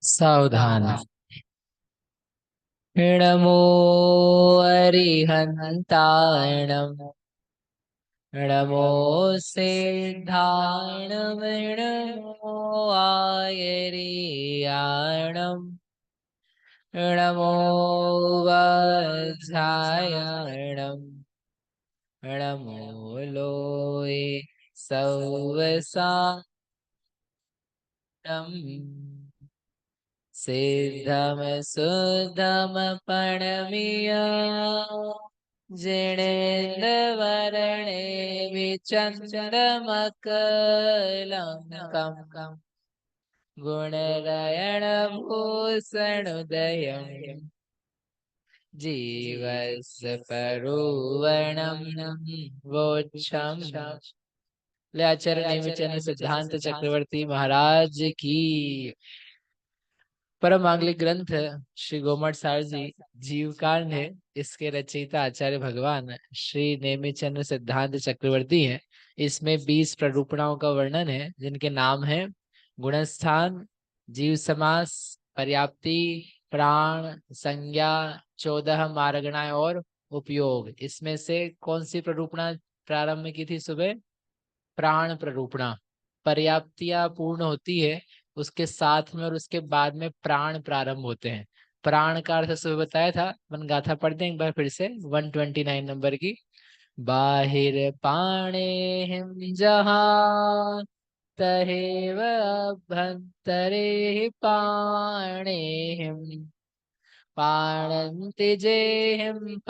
सावधान। नमो अरिहन्ताणं नमो सिद्धाणं नमो आयर्याणं नमो वज्रायणं नमो लोये सौवसानं सिद्धम सुद्धम प्रणमीय जिनेन्द्रवरणे विचन्द्रमकलङ्कम् गुणरयणभूषणोदयम् जीवस्य परुवर्णं वोच्छम्। ले आचार्य नेमिचंद्र सिद्धांत चक्रवर्ती महाराज की। परम मांगलिक ग्रंथ श्री गोमठ सार जी जीवकांड है। इसके रचयिता आचार्य भगवान श्री नेमिचंद्र सिद्धांत चक्रवर्ती हैं। इसमें 20 प्ररूपणाओं का वर्णन है, जिनके नाम है गुणस्थान, जीव समास, पर्याप्ति, प्राण, संज्ञा, 14 मार्गणाएं और उपयोग। इसमें से कौन सी प्ररूपणा प्रारंभ में की थी सुबह? प्राण प्ररूपणा। पर्याप्तियां पूर्ण होती है, उसके साथ में और उसके बाद में प्राण प्रारंभ होते हैं। प्राण का अर्थ सुबह बताया था। मन गाथा पढ़ दें एक बार फिर से 129 नंबर की। बाहिर पाणे हिम जहाँ तहेव अभ्यंतरे हि पाणे हिम पाणन्ति जे हिम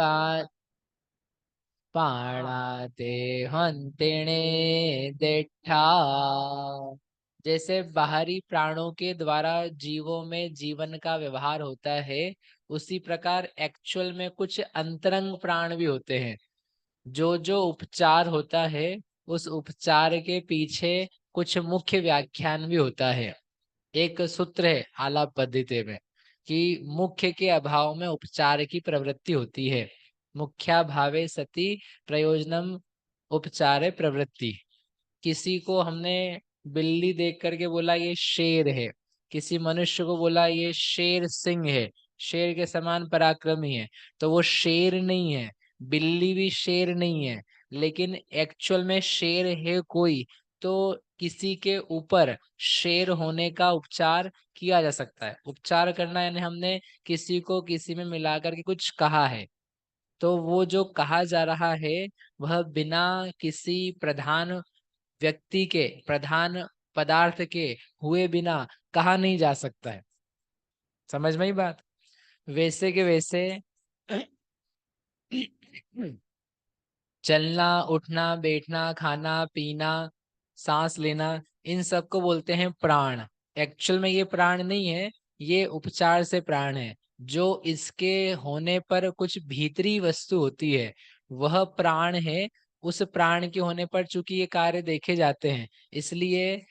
पाणाते हंतिणे दिठा। जैसे बाहरी प्राणों के द्वारा जीवों में जीवन का व्यवहार होता है, उसी प्रकार एक्चुअल में कुछ अंतरंग प्राण भी होते हैं। जो जो उपचार होता है, उस उपचार के पीछे कुछ मुख्य व्याख्यान भी होता है। एक सूत्र है आलाप पद्धति में कि मुख्य के अभाव में उपचार की प्रवृत्ति होती है। मुख्या भावे सती प्रयोजनम उपचार प्रवृत्ति। किसी को हमने बिल्ली देख करके बोला ये शेर है, किसी मनुष्य को बोला ये शेर सिंह है, शेर के समान पराक्रमी है, तो वो शेर नहीं है। बिल्ली भी शेर नहीं है, लेकिन एक्चुअल में शेर है कोई, तो किसी के ऊपर शेर होने का उपचार किया जा सकता है। उपचार करना यानी हमने किसी को किसी में मिलाकर के कुछ कहा है, तो वो जो कहा जा रहा है वह बिना किसी प्रधान व्यक्ति के, प्रधान पदार्थ के हुए बिना कहा नहीं जा सकता है। समझ में ही बात? वैसे के वैसे चलना, उठना, बैठना, खाना, पीना, सांस लेना, इन सब को बोलते हैं प्राण। एक्चुअल में ये प्राण नहीं है, ये उपचार से प्राण है। जो इसके होने पर कुछ भीतरी वस्तु होती है, वह प्राण है। उस प्राण के होने पर चूंकि ये कार्य देखे जाते हैं, इसलिए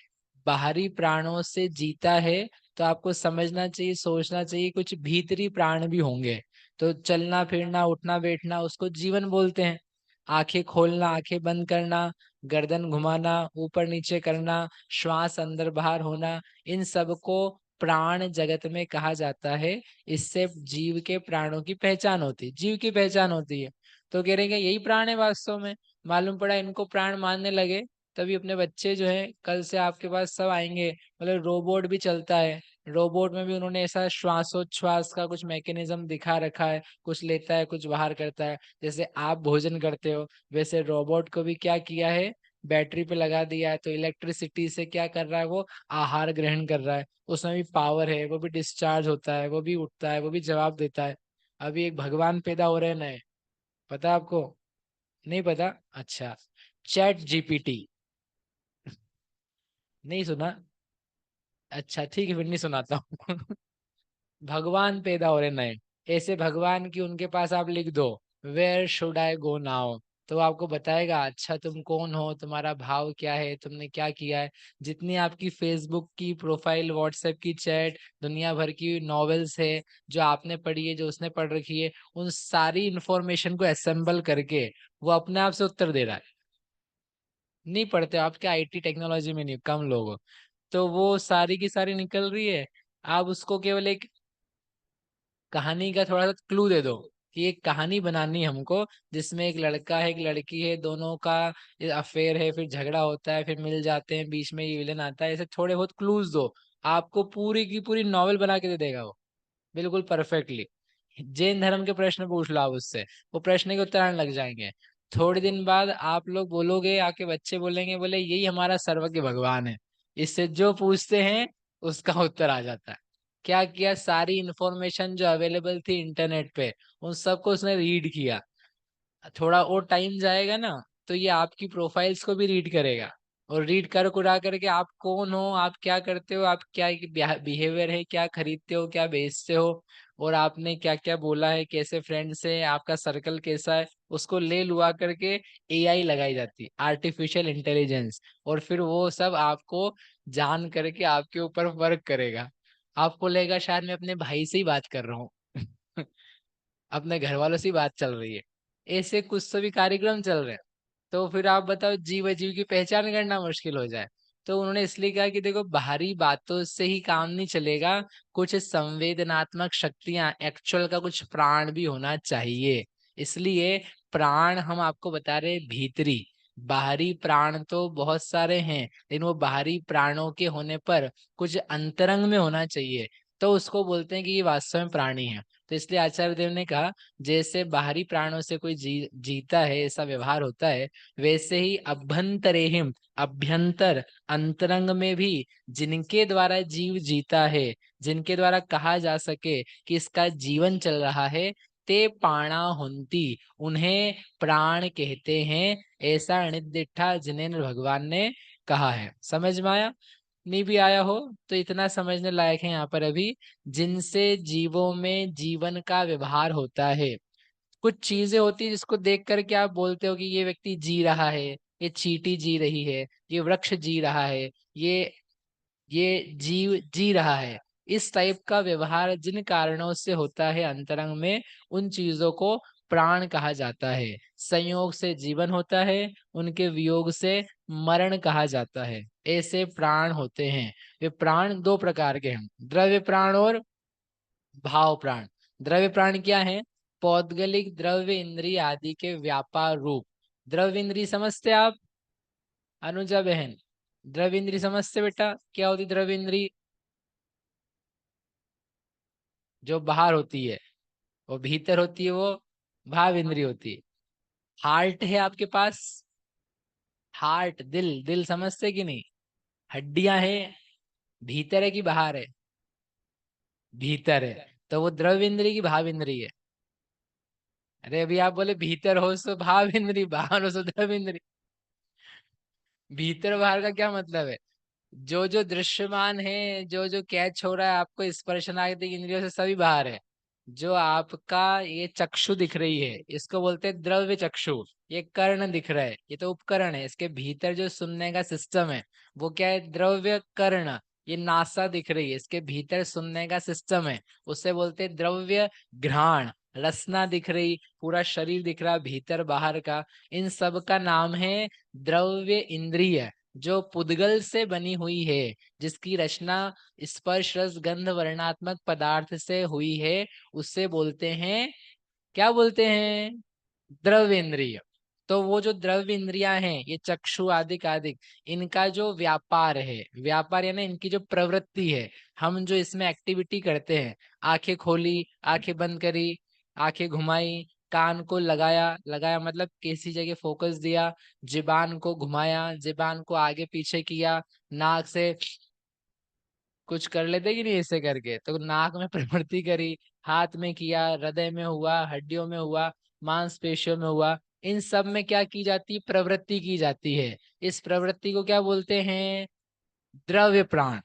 बाहरी प्राणों से जीता है। तो आपको समझना चाहिए, सोचना चाहिए कुछ भीतरी प्राण भी होंगे। तो चलना फिरना, उठना बैठना, उसको जीवन बोलते हैं। आंखें खोलना, आंखें बंद करना, गर्दन घुमाना, ऊपर नीचे करना, श्वास अंदर बाहर होना, इन सब को प्राण जगत में कहा जाता है। इससे जीव के प्राणों की पहचान होती है, जीव की पहचान होती है। तो कह रहे हैं कि यही प्राण है वास्तव में। मालूम पड़ा इनको प्राण मानने लगे, तभी अपने बच्चे जो है कल से आपके पास सब आएंगे। मतलब रोबोट भी चलता है, रोबोट में भी उन्होंने ऐसा श्वासोच्छ्वास का कुछ मैकेनिज्म दिखा रखा है, कुछ लेता है कुछ बाहर करता है। जैसे आप भोजन करते हो, वैसे रोबोट को भी क्या किया है, बैटरी पे लगा दिया है, तो इलेक्ट्रिसिटी से क्या कर रहा है, वो आहार ग्रहण कर रहा है। उसमें भी पावर है, वो भी डिस्चार्ज होता है, वो भी उठता है, वो भी जवाब देता है। अभी एक भगवान पैदा हो रहे हैं नए, पता है आपको? नहीं पता? अच्छा, चैट जीपीटी। नहीं सुना? अच्छा ठीक है, फिर नहीं सुनाता हूँ। भगवान पैदा हो रहे नए। ऐसे भगवान की उनके पास आप लिख दो, where should I go now, तो वो आपको बताएगा अच्छा तुम कौन हो, तुम्हारा भाव क्या है, तुमने क्या किया है। जितनी आपकी फेसबुक की प्रोफाइल, व्हाट्सएप की चैट, दुनिया भर की नॉवेल्स है जो आपने पढ़ी है, जो उसने पढ़ रखी है, उन सारी इंफॉर्मेशन को असेंबल करके वो अपने आप से उत्तर दे रहा है। नहीं पढ़ते आपके आईटी टेक्नोलॉजी में नहीं, कम लोग हो। तो वो सारी की सारी निकल रही है। आप उसको केवल एक कहानी का थोड़ा सा क्लू दे दो कि एक कहानी बनानी है हमको, जिसमें एक लड़का है एक लड़की है, दोनों का अफेयर है, फिर झगड़ा होता है, फिर मिल जाते हैं, बीच में ये विलन आता है। ऐसे थोड़े बहुत क्लूज दो, आपको पूरी की पूरी नॉवेल बना के दे देगा वो, बिल्कुल परफेक्टली। जैन धर्म के प्रश्न पूछ लो आप उससे, वो प्रश्न के उत्तर आने लग जाएंगे। थोड़े दिन बाद आप लोग बोलोगे, आपके बच्चे बोलेंगे, बोले यही हमारा सर्वज्ञ भगवान है, इससे जो पूछते हैं उसका उत्तर आ जाता है। क्या किया, सारी इंफॉर्मेशन जो अवेलेबल थी इंटरनेट पे, उन सबको उसने रीड किया। थोड़ा और टाइम जाएगा ना, तो ये आपकी प्रोफाइल्स को भी रीड करेगा, और रीड कर कुरा करके आप कौन हो, आप क्या करते हो, आप क्या बिहेवियर है, क्या खरीदते हो, क्या बेचते हो, और आपने क्या क्या बोला है, कैसे फ्रेंड्स है, आपका सर्कल कैसा है, उसको ले लुआ करके एआई लगाई जाती है, आर्टिफिशियल इंटेलिजेंस। और फिर वो सब आपको जान करके आपके ऊपर वर्क करेगा। आपको लगेगा शायद मैं अपने भाई से ही बात कर रहा हूँ अपने घर वालों से ही बात चल रही है। ऐसे कुछ तो भी कार्यक्रम चल रहे हैं। तो फिर आप बताओ, जीव अजीव की पहचान करना मुश्किल हो जाए। तो उन्होंने इसलिए कहा कि देखो, बाहरी बातों से ही काम नहीं चलेगा, कुछ संवेदनात्मक शक्तियां, एक्चुअल का कुछ प्राण भी होना चाहिए। इसलिए प्राण हम आपको बता रहे भीतरी, बाहरी प्राण तो बहुत सारे हैं, लेकिन वो बाहरी प्राणों के होने पर कुछ अंतरंग में होना चाहिए, तो उसको बोलते हैं कि ये वास्तव में प्राणी है। तो इसलिए आचार्य देव ने कहा, जैसे बाहरी प्राणों से कोई जीता है, ऐसा व्यवहार होता है, वैसे ही अभ्यंतरेहिम, अभ्यंतर, अंतरंग में भी जिनके द्वारा जीव जीता है, जिनके द्वारा कहा जा सके कि इसका जीवन चल रहा है, ते पाणा हुंती, उन्हें प्राण कहते हैं। ऐसा निदिठा जिनेन्द्र भगवान ने कहा है। समझ में आया? नहीं भी आया हो तो इतना समझने लायक है यहाँ पर अभी, जिनसे जीवों में जीवन का व्यवहार होता है। कुछ चीजें होती है जिसको देख करके आप बोलते हो कि ये व्यक्ति जी रहा है, ये चींटी जी रही है, ये वृक्ष जी रहा है, ये ये जीव जी रहा है। इस टाइप का व्यवहार जिन कारणों से होता है अंतरंग में, उन चीजों को प्राण कहा जाता है। संयोग से जीवन होता है, उनके वियोग से मरण कहा जाता है। ऐसे प्राण होते हैं। वे प्राण दो प्रकार के हैं, द्रव्य प्राण और भाव प्राण। द्रव्य प्राण क्या है? पौद्गलिक द्रव्य इंद्रिय आदि के व्यापार रूप। द्रव्य इंद्रिय समझते आप अनुजा बहन? द्रव्य इंद्रिय समझते बेटा? क्या होती द्रव्य इंद्रिय? जो बाहर होती है, वो भीतर होती है, वो भाव इंद्रिय होती है। हार्ट है आपके पास, हार्ट, दिल, दिल समझते कि नहीं? हड्डियां हैं, भीतर है कि बाहर है? भीतर है, तो वो द्रव्य इंद्रिय की भाव इंद्रिय है? अरे अभी आप बोले भीतर हो सो भाव इंद्रिय, बाहर हो सो द्रव्य इंद्रिय। भीतर बाहर का क्या मतलब है? जो जो दृश्यमान है, जो जो कैच हो रहा है आपको स्पर्शनादिक इंद्रियों से, सभी बाहर है। जो आपका ये चक्षु दिख रही है, इसको बोलते हैं द्रव्य चक्षु। ये कर्ण दिख रहा है, ये तो उपकरण है। इसके भीतर जो सुनने का सिस्टम है, वो क्या है? द्रव्य कर्ण। ये नासा दिख रही है, इसके भीतर सुनने का सिस्टम है, उसे बोलते हैं द्रव्य घ्राण। रसना दिख रही, पूरा शरीर दिख रहा भीतर बाहर का, इन सब का नाम है द्रव्य इंद्रिय। जो पुद्गल से बनी हुई है, जिसकी रचना स्पर्श रस गंध वर्णात्मक पदार्थ से हुई है, उससे बोलते हैं, क्या बोलते हैं? द्रव्य इंद्रिय। तो वो जो द्रव्य इंद्रियां हैं, ये चक्षु आदिक आदिक, इनका जो व्यापार है, व्यापार यानी इनकी जो प्रवृत्ति है, हम जो इसमें एक्टिविटी करते हैं, आंखें खोली, आंखें बंद करी, आंखें घुमाई, कान को लगाया, लगाया मतलब किसी जगह फोकस दिया, जिबान को घुमाया, जिबान को आगे पीछे किया, नाक से कुछ कर लेते कि नहीं ऐसे करके, तो नाक में प्रवृत्ति करी, हाथ में किया, हृदय में हुआ, हड्डियों में हुआ, मांसपेशियों में हुआ। इन सब में क्या की जाती है? प्रवृत्ति की जाती है। इस प्रवृत्ति को क्या बोलते हैं? द्रव्य प्राण।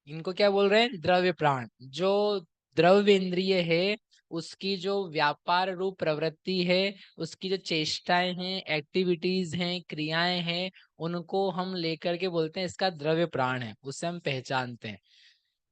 इनको क्या बोल रहे हैं? द्रव्य प्राण। जो द्रव्य इंद्रिय है, उसकी जो व्यापार रूप प्रवृत्ति है, उसकी जो चेष्टाएं हैं, एक्टिविटीज हैं, क्रियाएं हैं, उनको हम लेकर के बोलते हैं इसका द्रव्य प्राण है, उसे हम पहचानते हैं।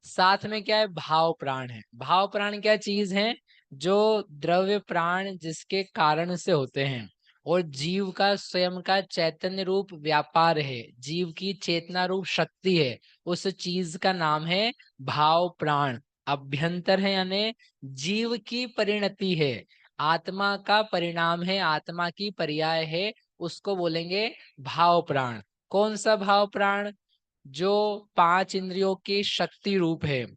साथ में क्या है? भाव प्राण है। भाव प्राण क्या चीज है? जो द्रव्य प्राण जिसके कारण से होते हैं, और जीव का स्वयं का चैतन्य रूप व्यापार है, जीव की चेतना रूप शक्ति है, उस चीज का नाम है भाव प्राण। अभ्यंतर है यानी जीव की परिणति है, आत्मा का परिणाम है, आत्मा की पर्याय है, उसको बोलेंगे भाव प्राण। कौन सा भाव प्राण? जो पांच इंद्रियों की शक्ति रूप है,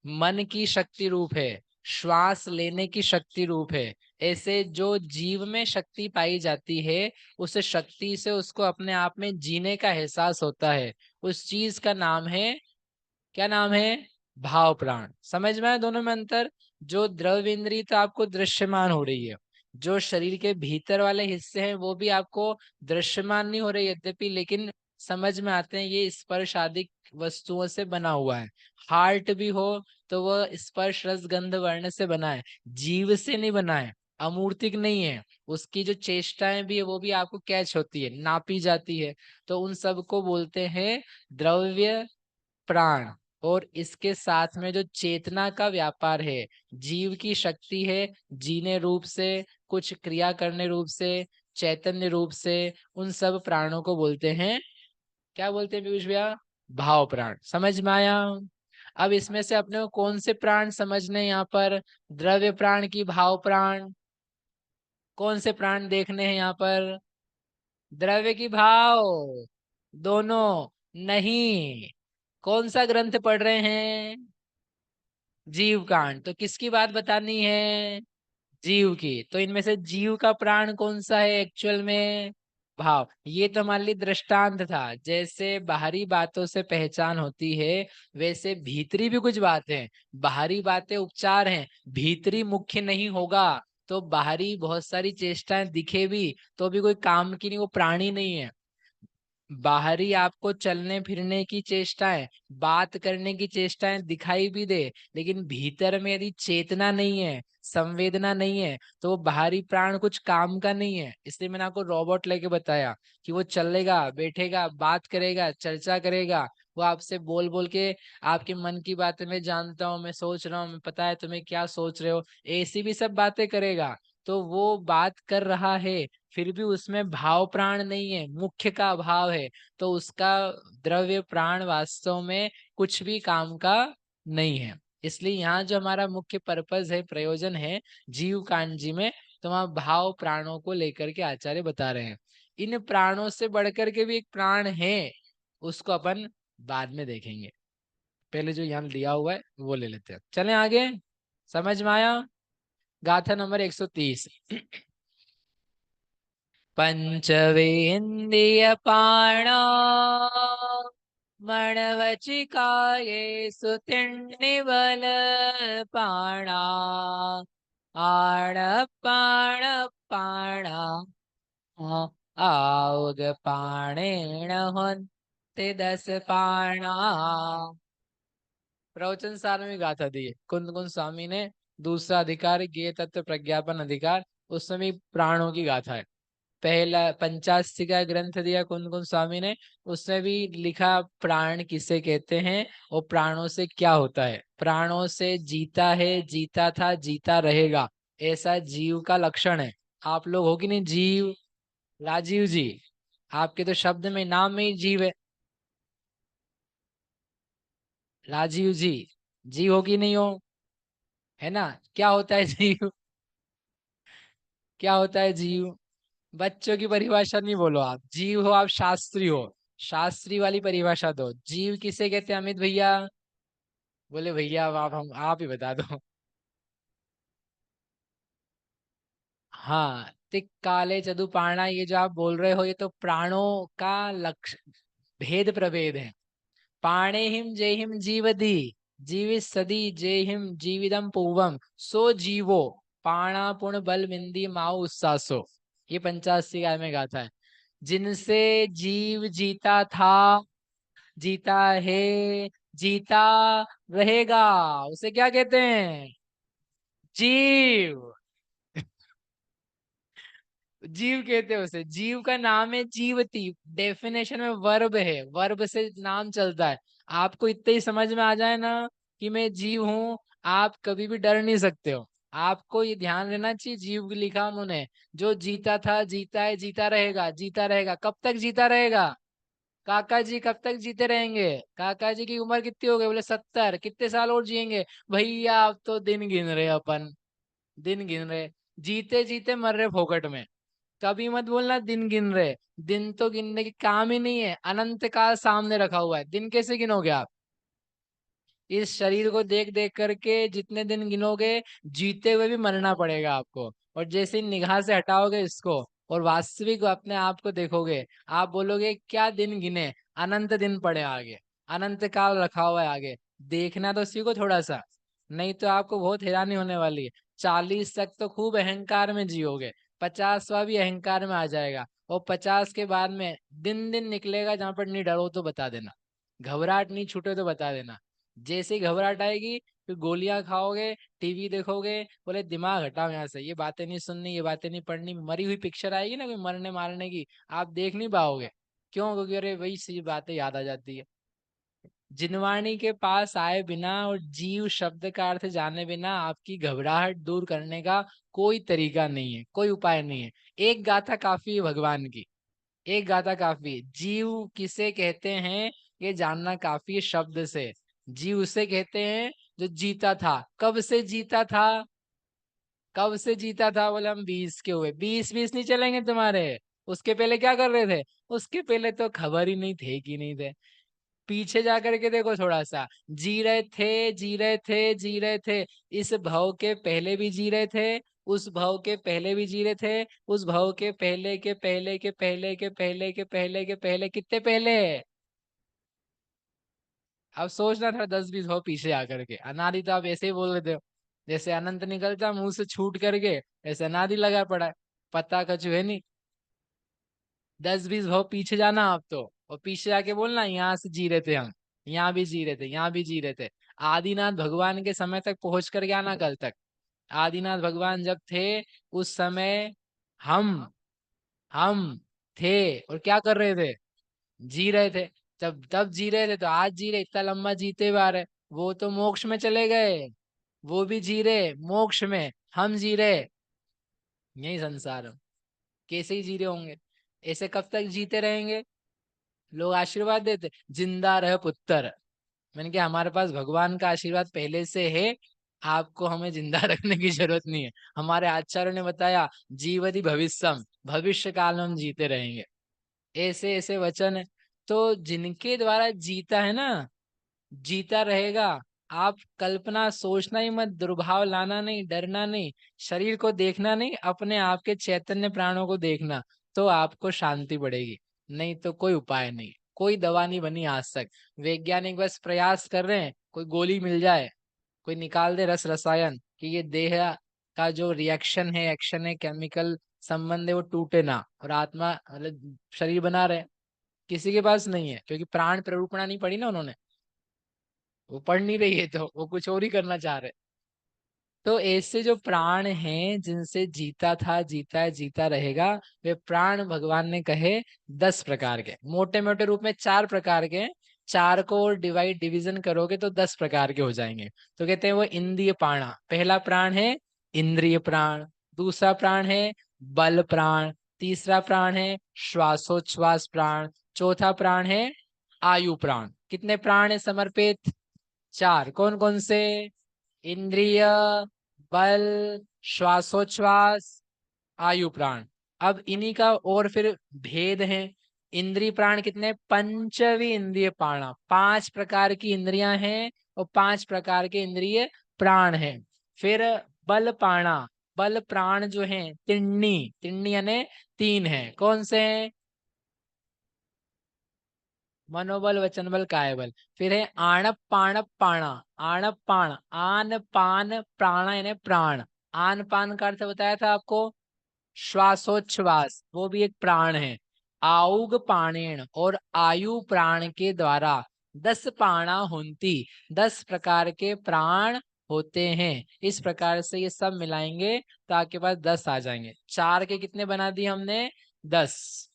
मन की शक्ति रूप है, श्वास लेने की शक्ति रूप है, ऐसे जो जीव में शक्ति पाई जाती है, उस शक्ति से उसको अपने आप में जीने का एहसास होता है, उस चीज का नाम है, क्या नाम है? भाव प्राण। समझ में आया दोनों में अंतर? जो द्रव्य इंद्रिय तो आपको दृश्यमान हो रही है, जो शरीर के भीतर वाले हिस्से हैं वो भी आपको दृश्यमान नहीं हो रहे यद्यपि, लेकिन समझ में आते हैं ये स्पर्श आदि वस्तुओं से बना हुआ है। हार्ट भी हो तो वो स्पर्श रस गंध वर्ण से बना है, जीव से नहीं बना है, अमूर्तिक नहीं है। उसकी जो चेष्टाएं भी है वो भी आपको कैच होती है, नापी जाती है। तो उन सब को बोलते हैं द्रव्य प्राण। और इसके साथ में जो चेतना का व्यापार है, जीव की शक्ति है, जीने रूप से, कुछ क्रिया करने रूप से, चैतन्य रूप से, उन सब प्राणों को बोलते हैं, क्या बोलते हैं पीयूष भैया? भाव प्राण। समझ में आया? अब इसमें से अपने को कौन से प्राण समझने हैं यहाँ पर? द्रव्य प्राण की भाव प्राण? कौन से प्राण देखने हैं यहाँ पर? द्रव्य की भाव? दोनों? नहीं। कौन सा ग्रंथ पढ़ रहे हैं? जीव कांड। तो किसकी बात बतानी है? जीव की। तो इनमें से जीव का प्राण कौन सा है एक्चुअल में? भाव। ये तो हमारे लिए दृष्टांत था, जैसे बाहरी बातों से पहचान होती है वैसे भीतरी भी कुछ बातें हैं। बाहरी बातें उपचार हैं, भीतरी मुख्य नहीं होगा तो बाहरी बहुत सारी चेष्टाएं दिखे भी तो भी कोई काम की नहीं, वो प्राणी नहीं है। बाहरी आपको चलने फिरने की चेष्टाएं, बात करने की चेष्टाएं दिखाई भी दे, लेकिन भीतर में यदि चेतना नहीं है, संवेदना नहीं है, तो वो बाहरी प्राण कुछ काम का नहीं है। इसलिए मैंने आपको रोबोट लेके बताया कि वो चलेगा, बैठेगा, बात करेगा, चर्चा करेगा, वो आपसे बोल बोल के आपके मन की बातें मैं जानता हूँ, मैं सोच रहा हूँ, मैं पता है तुम्हें क्या सोच रहे हो, ऐसी भी सब बातें करेगा। तो वो बात कर रहा है, फिर भी उसमें भाव प्राण नहीं है, मुख्य का अभाव है, तो उसका द्रव्य प्राण वास्तव में कुछ भी काम का नहीं है। इसलिए यहाँ जो हमारा मुख्य पर्पज है, प्रयोजन है जीव कांजी में, तो वहाँ भाव प्राणों को लेकर के आचार्य बता रहे हैं। इन प्राणों से बढ़कर के भी एक प्राण है, उसको अपन बाद में देखेंगे, पहले जो यहाँ दिया हुआ है वो ले लेते हैं। चलें आगे। समझ में आया? गाथा नंबर 130। पंचवेन्द्रियपाणा मणवचिकाये सुतिर्निबलपाणा आणपाणपाणा आउगपाणेन होन्ते 10 पाणा। प्रवचन सार में गाथा दी है कुंद कुंद स्वामी ने, दूसरा अधिकार ज्ञेय तत्व प्रज्ञापन अधिकार, उसमें भी प्राणों की गाथा है। पहला पंचाशी का ग्रंथ दिया कुंद कुंद स्वामी ने, उसमें भी लिखा प्राण किसे कहते हैं और प्राणों से क्या होता है। प्राणों से जीता है, जीता था, जीता रहेगा, ऐसा जीव का लक्षण है। आप लोग हो कि नहीं जीव? राजीव जी, आपके तो शब्द में, नाम में ही जीव है। राजीव जी, जीव हो कि नहीं हो? है ना? क्या होता है जीव? क्या होता है जीव? बच्चों की परिभाषा नहीं बोलो, आप जीव हो, आप शास्त्री हो, शास्त्री वाली परिभाषा दो। जीव किसे कहते हैं अमित भैया? बोले भैया अब आप ही बता दो। हाँ, तिक काले चतुपाणा, ये जो आप बोल रहे हो ये तो प्राणों का लक्ष्य, भेद प्रभेद है। पाणे हिम जय हिम जीवदी, जीवित सदी जय हिम जीविदम पूर्वम, सो जीवो पाणा पुण बल मिंदी माओ उत्सासो। ये 85 गाय में गाथा है। जिनसे जीव जीता था, जीता है, जीता रहेगा, उसे क्या कहते हैं? जीव। जीव कहते हैं उसे, जीव का नाम है जीवती, डेफिनेशन में वर्ब है, वर्ब से नाम चलता है। आपको इतना ही समझ में आ जाए ना कि मैं जीव हूं, आप कभी भी डर नहीं सकते हो। आपको ये ध्यान रहना चाहिए, जीव की लिखा उन्होंने, जो जीता था जीता है जीता रहेगा, जीता रहेगा। कब तक जीता रहेगा? काका जी कब तक जीते रहेंगे? काका जी की उम्र कितनी हो गई? बोले 70। कितने साल और जिएंगे? भैया अब तो दिन गिन रहे अपन, दिन गिन रहे। जीते जीते मर रहे फोकट में। कभी मत बोलना दिन गिन रहे। दिन तो गिनने के काम ही नहीं है, अनंत काल सामने रखा हुआ है, दिन कैसे गिनोगे आप? इस शरीर को देख देख करके जितने दिन गिनोगे, जीते हुए भी मरना पड़ेगा आपको। और जैसे ही निगाह से हटाओगे इसको और वास्तविक अपने आप को देखोगे, आप बोलोगे क्या दिन गिने, अनंत दिन पड़े आगे, अनंत काल रखा हुआ है आगे। देखना तो सीखो थोड़ा सा, नहीं तो आपको बहुत हैरानी होने वाली है। 40 तक तो खूब अहंकार में जियोगे, 50वां भी अहंकार में आ जाएगा, और 50 के बाद में दिन दिन निकलेगा जहां पर नहीं डरो तो बता देना, घबराहट नहीं छूटे तो बता देना। जैसे ही घबराहट आएगी फिर गोलियां खाओगे, टीवी देखोगे, बोले दिमाग हटाओ यहाँ से, ये बातें नहीं सुननी, ये बातें नहीं पढ़नी। मरी हुई पिक्चर आएगी ना कोई मरने मारने की, आप देख नहीं पाओगे। क्यों? क्योंकि अरे वही सी बातें याद आ जाती है। जिनवाणी के पास आए बिना और जीव शब्द का अर्थ जाने बिना आपकी घबराहट दूर करने का कोई तरीका नहीं है, कोई उपाय नहीं है। एक गाथा काफी है भगवान की, एक गाथा काफी है। जीव किसे कहते हैं ये जानना काफी है शब्द से। जीव उसे कहते हैं जो जीता था। कब से जीता था? कब से जीता था? बोले हम 20 के हुए। 20 नहीं चलेंगे तुम्हारे। उसके पहले क्या कर रहे थे? उसके पहले तो खबर ही नहीं थे कि नहीं थे। पीछे जा करके देखो थोड़ा सा, जी रहे थे जी रहे थे जी रहे थे। इस भव के पहले भी जी रहे थे, उस भव के पहले भी जी रहे थे, उस भव के पहले के पहले के पहले के पहले के पहले के पहले, कितने पहले? अब सोचना था 10-20 भव पीछे आकर के। अनादि तो आप ऐसे ही बोल रहे थे, जैसे अनंत निकलता मुंह से छूट करके, ऐसे अनादि लगा पड़ा है, पता कछु है नहीं। 10-20 भव पीछे जाना आप तो, और पीछे जाके बोलना यहाँ से जी रहे थे हम, यहाँ भी जी रहे थे, यहाँ भी जी रहे थे। आदिनाथ भगवान के समय तक पहुंच कर के आना कल तक। आदिनाथ भगवान जब थे उस समय हम हम थे और क्या कर रहे थे? जी रहे थे। जब तब जी रहे थे तो आज जी रहे, इतना लंबा जीते हुए आ रहे। वो तो मोक्ष में चले गए, वो भी जी रहे मोक्ष में, हम जी रहे यही संसार में। कैसे ही जी रहे होंगे? ऐसे कब तक जीते रहेंगे? लोग आशीर्वाद देते जिंदा रहे पुत्र। मैंने कहा हमारे पास भगवान का आशीर्वाद पहले से है, आपको हमें जिंदा रखने की जरूरत नहीं है। हमारे आचार्यों ने बताया जीवति भविष्यम, भविष्य काल में हम जीते रहेंगे। ऐसे ऐसे वचन है। तो जिनके द्वारा जीता है ना, जीता रहेगा। आप कल्पना सोचना ही मत, दुर्भाव लाना नहीं, डरना नहीं, शरीर को देखना नहीं, अपने आप के चैतन्य प्राणों को देखना, तो आपको शांति बढ़ेगी। नहीं तो कोई उपाय नहीं, कोई दवा नहीं बनी आज तक। वैज्ञानिक बस प्रयास कर रहे हैं, कोई गोली मिल जाए, कोई निकाल दे रस रसायन कि ये देह का जो रिएक्शन है, एक्शन है, केमिकल संबंध है, वो टूटे ना, और आत्मा मतलब शरीर बना रहे। किसी के पास नहीं है, क्योंकि प्राण प्ररूपणा नहीं पड़ी ना उन्होंने, वो पढ़ नहीं रही है, तो वो कुछ और ही करना चाह रहे। तो ऐसे जो प्राण हैं जिनसे जीता था जीता है जीता रहेगा, वे प्राण भगवान ने कहे 10 प्रकार के, मोटे मोटे रूप में 4 प्रकार के हैं। चार को और डिवीजन करोगे तो 10 प्रकार के हो जाएंगे। तो कहते हैं वो इंद्रिय प्राण। पहला प्राण है इंद्रिय प्राण, दूसरा प्राण है बल प्राण, तीसरा प्राण है श्वासोच्छ्वास प्राण, चौथा प्राण है आयु प्राण। कितने प्राण है समर्पित? 4। कौन कौन से? इंद्रिय, बल, श्वासोच्छ्वास, आयु प्राण। अब इन्हीं का और फिर भेद है। इंद्रिय प्राण कितने? पंचवी इंद्रिय प्राण, 5 प्रकार की इंद्रियां हैं और 5 प्रकार के इंद्रिय प्राण हैं। फिर बल प्राणा, बल प्राण जो हैं तिन्नी, तिन्नी यानी 3 है। कौन से हैं? मनोबल, वचन बल, काय बल। फिर है आणप पाणप पाणा, आणप पाण, आन पान प्राणा यानी प्राण। आन पान का अर्थ बताया था आपको, श्वासोच्छ्वास, वो भी एक प्राण है। आउग पाणेण, और आयु प्राण के द्वारा 10 पाणा हुंती, 10 प्रकार के प्राण होते हैं। इस प्रकार से ये सब मिलाएंगे तो आपके पास 10 आ जाएंगे। 4 के कितने बना दिए हमने? 10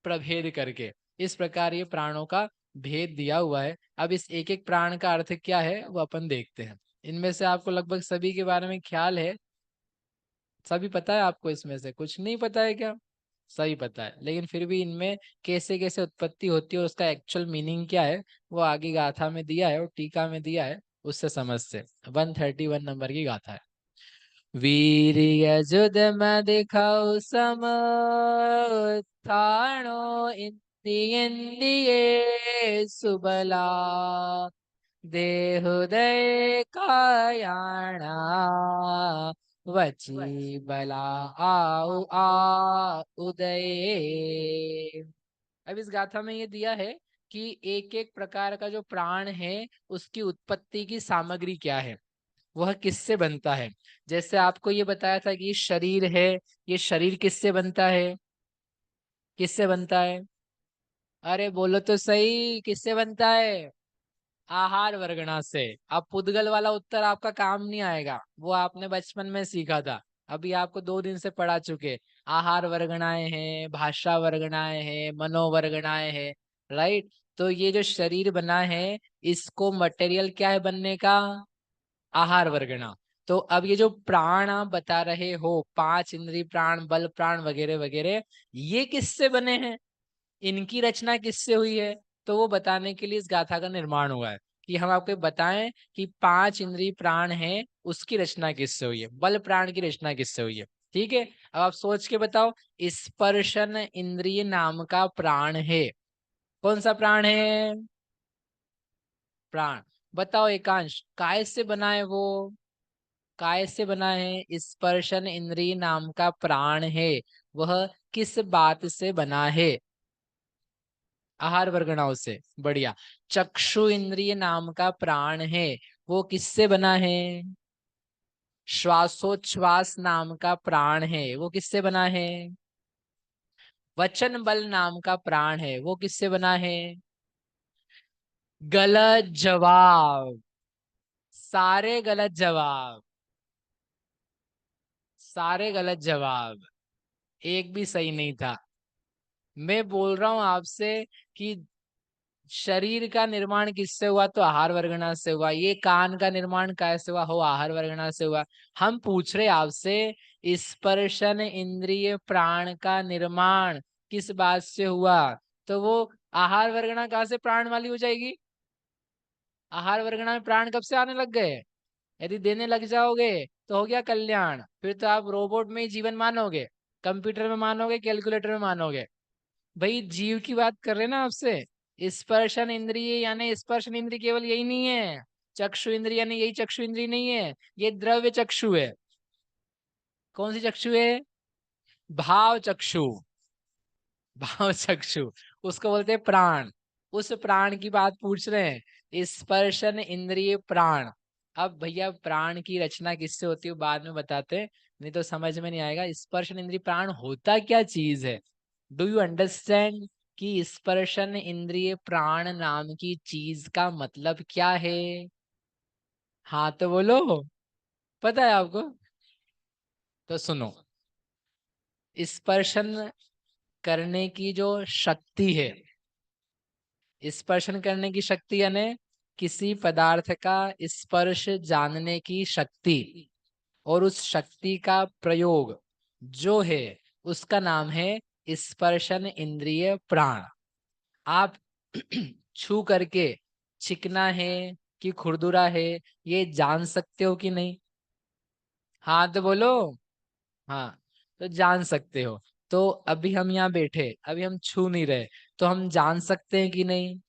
प्रभेद करके। इस प्रकार ये प्राणों का भेद दिया हुआ है। अब इस एक एक प्राण का अर्थ क्या है वो अपन देखते हैं। इनमें से आपको लगभग सभी के बारे में ख्याल है, सभी पता है आपको, इसमें से कुछ नहीं पता है क्या? सही पता है, लेकिन फिर भी इनमें कैसे कैसे उत्पत्ति होती है और उसका एक्चुअल मीनिंग क्या है वो आगे गाथा में दिया है और टीका में दिया है, उससे समझते। 131 नंबर की गाथा है। वीर यजुध मद खाओ सम थाणो इंदिये सुबला देहुदय कायाणा वची बला आओ आ उदय। अब इस गाथा में ये दिया है कि एक एक प्रकार का जो प्राण है उसकी उत्पत्ति की सामग्री क्या है, वह किससे बनता है। जैसे आपको ये बताया था कि ये शरीर है, ये शरीर किससे बनता है, किससे बनता है? अरे बोलो तो सही, किससे बनता है? आहार वर्गणा से। अब पुद्गल वाला उत्तर आपका काम नहीं आएगा, वो आपने बचपन में सीखा था, अभी आपको 2 दिन से पढ़ा चुके। आहार वर्गणाएं हैं, भाषा वर्गणाएं हैं, मनोवर्गणाएं हैं, राइट। तो ये जो शरीर बना है इसको मटेरियल क्या है बनने का? आहार वर्गना। तो अब ये जो प्राण आप बता रहे हो, 5 इंद्रिय प्राण, बल प्राण वगैरह वगैरह, ये किससे बने हैं, इनकी रचना किससे हुई है? तो वो बताने के लिए इस गाथा का निर्माण हुआ है कि हम आपको बताएं कि 5 इंद्रिय प्राण हैं, उसकी रचना किससे हुई है, बल प्राण की रचना किससे हुई है। ठीक है, अब आप सोच के बताओ। स्पर्शन इंद्रिय नाम का प्राण है, कौन सा प्राण है? प्राण। बताओ एकांश, काय से बना है वो? काय से बना है? स्पर्शन इंद्रिय नाम का प्राण है, वह किस बात से बना है? आहार वर्गणाओं से। बढ़िया। चक्षु इंद्रिय नाम का प्राण है, वो किससे बना है? श्वासोच्छ्वास नाम का प्राण है, वो किससे बना है? वचन बल नाम का प्राण है, वो किससे बना है? गलत जवाब, सारे गलत जवाब, सारे गलत जवाब, एक भी सही नहीं था। मैं बोल रहा हूं आपसे कि शरीर का निर्माण किससे हुआ, तो आहार वर्गना से हुआ। ये कान का निर्माण कैसे हुआ, हो आहार वर्गना से हुआ। हम पूछ रहे आपसे स्पर्शन इंद्रिय प्राण का निर्माण किस बात से हुआ, तो वो आहार वर्गना कहाँ से प्राण वाली हो जाएगी? आहार वर्गना में प्राण कब से आने लग गए? यदि देने लग जाओगे तो हो गया कल्याण, फिर तो आप रोबोट में ही जीवन मानोगे, कंप्यूटर में मानोगे, कैलकुलेटर में मानोगे। भाई जीव की बात कर रहे हैं ना आपसे। स्पर्शन इंद्रिय यानी स्पर्शन इंद्रिय केवल यही नहीं है, चक्षु इंद्रिय यानी यही चक्षु इंद्रिय नहीं है, ये द्रव्य चक्षु है। कौन सी चक्षु है? भाव चक्षु। भाव चक्षु, उसको बोलते हैं प्राण। उस प्राण की बात पूछ रहे हैं, स्पर्शन इंद्रिय प्राण। अब भैया प्राण की रचना किससे होती है बाद में बताते हैं, नहीं तो समझ में नहीं आएगा। स्पर्शन इंद्रिय प्राण होता क्या चीज है? डू यू अंडरस्टैंड कि स्पर्शन इंद्रिय प्राण नाम की चीज का मतलब क्या है? हाँ तो बोलो, पता है आपको? तो सुनो, स्पर्शन करने की जो शक्ति है, स्पर्शन करने की शक्ति यानी किसी पदार्थ का स्पर्श जानने की शक्ति, और उस शक्ति का प्रयोग जो है उसका नाम है स्पर्शन इंद्रिय प्राण। आप छू करके चिकना है कि खुरदुरा है ये जान सकते हो कि नहीं? हाँ तो बोलो। हाँ, तो जान सकते हो। तो अभी हम यहाँ बैठे, अभी हम छू नहीं रहे, तो हम जान सकते हैं कि नहीं?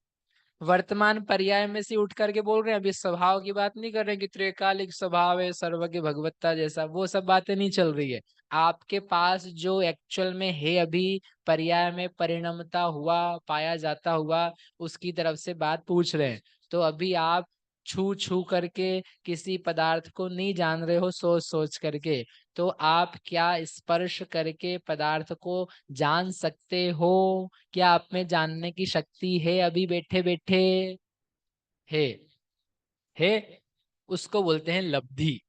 वर्तमान पर्याय में से उठ करके बोल रहे हैं, अभी स्वभाव की बात नहीं कर रहे हैं कि त्रिकालिक स्वभाव है सर्वज्ञ भगवत्ता जैसा, वो सब बातें नहीं चल रही है। आपके पास जो एक्चुअल में है अभी, पर्याय में परिणमता हुआ पाया जाता हुआ, उसकी तरफ से बात पूछ रहे हैं। तो अभी आप छू छू करके किसी पदार्थ को नहीं जान रहे हो सोच सोच करके, तो आप क्या स्पर्श करके पदार्थ को जान सकते हो? क्या आप में जानने की शक्ति है अभी बैठे बैठे? है, है। उसको बोलते हैं लब्धि।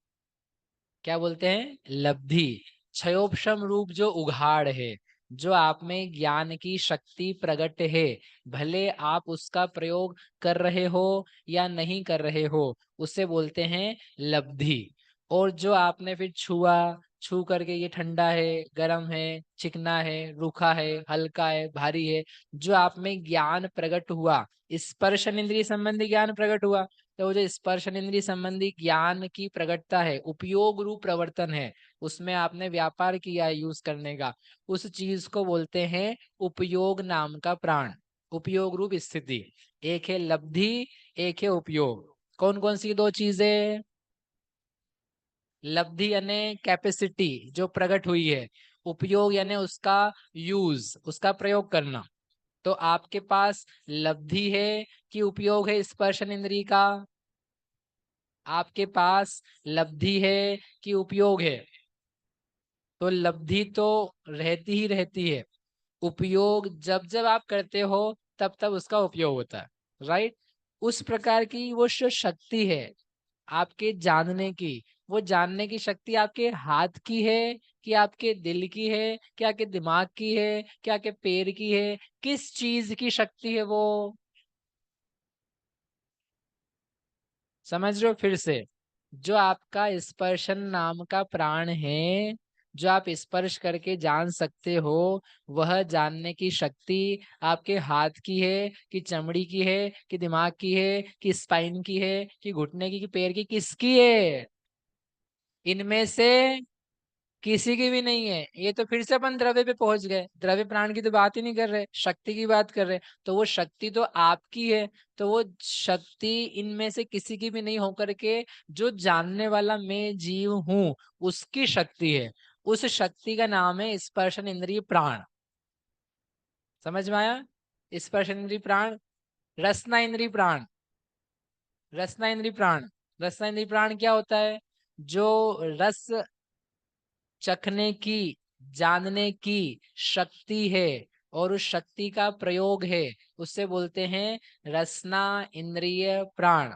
क्या बोलते हैं? लब्धि। क्षयोपशम रूप जो उघाड़ है, जो आप में ज्ञान की शक्ति प्रकट है, भले आप उसका प्रयोग कर रहे हो या नहीं कर रहे हो, उसे बोलते हैं लब्धि। और जो आपने फिर छुआ, छू करके ये ठंडा है, गर्म है, चिकना है, रूखा है, हल्का है, भारी है, जो आप में ज्ञान प्रकट हुआ, स्पर्शन इंद्रिय संबंधी ज्ञान प्रकट हुआ, तो वो जो स्पर्शन इंद्रिय संबंधी ज्ञान की प्रकटता है, उपयोग रूप प्रवर्तन है, उसमें आपने व्यापार किया है यूज करने का, उस चीज को बोलते हैं उपयोग नाम का प्राण। उपयोग रूप स्थिति, एक है लब्धि, एक है उपयोग। कौन कौन सी दो चीजें? लब्धि यानी कैपेसिटी जो प्रकट हुई है, उपयोग यानी उसका यूज, उसका प्रयोग करना। तो आपके पास लब्धि है कि उपयोग है स्पर्शन इंद्रिय का? आपके पास लब्धि है कि उपयोग है? तो लब्धि तो रहती ही रहती है, उपयोग जब जब आप करते हो तब तब उसका उपयोग होता है, राइट? उस प्रकार की वो जो शक्ति है आपके जानने की, वो जानने की शक्ति आपके हाथ की है कि आपके दिल की है, कि आपके दिमाग की है, कि आपके पैर की है? किस चीज की शक्ति है वो? समझ रहे हो? फिर से, जो आपका स्पर्शन नाम का प्राण है, जो आप स्पर्श करके जान सकते हो, वह जानने की शक्ति आपके हाथ की है कि चमड़ी की है कि दिमाग की है कि स्पाइन की है कि घुटने की कि पैर की, किसकी है? इनमें से किसी की भी नहीं है। ये तो फिर से अपन द्रव्य पे पहुंच गए, द्रव्य प्राण की तो बात ही नहीं कर रहे, शक्ति की बात कर रहे। तो वो शक्ति तो आपकी है, तो वो शक्ति इनमें से किसी की भी नहीं होकर के जो जानने वाला मैं जीव हूं, उसकी शक्ति है। उस शक्ति का नाम है स्पर्शन इंद्रिय प्राण। समझ में आया? स्पर्शन इंद्रिय प्राण। रसना इंद्रिय प्राण। रसना इंद्रिय प्राण। रसना इंद्रिय प्राण क्या होता है? जो रस चखने की, जानने की शक्ति है, और उस शक्ति का प्रयोग है, उससे बोलते हैं रसना इंद्रिय प्राण।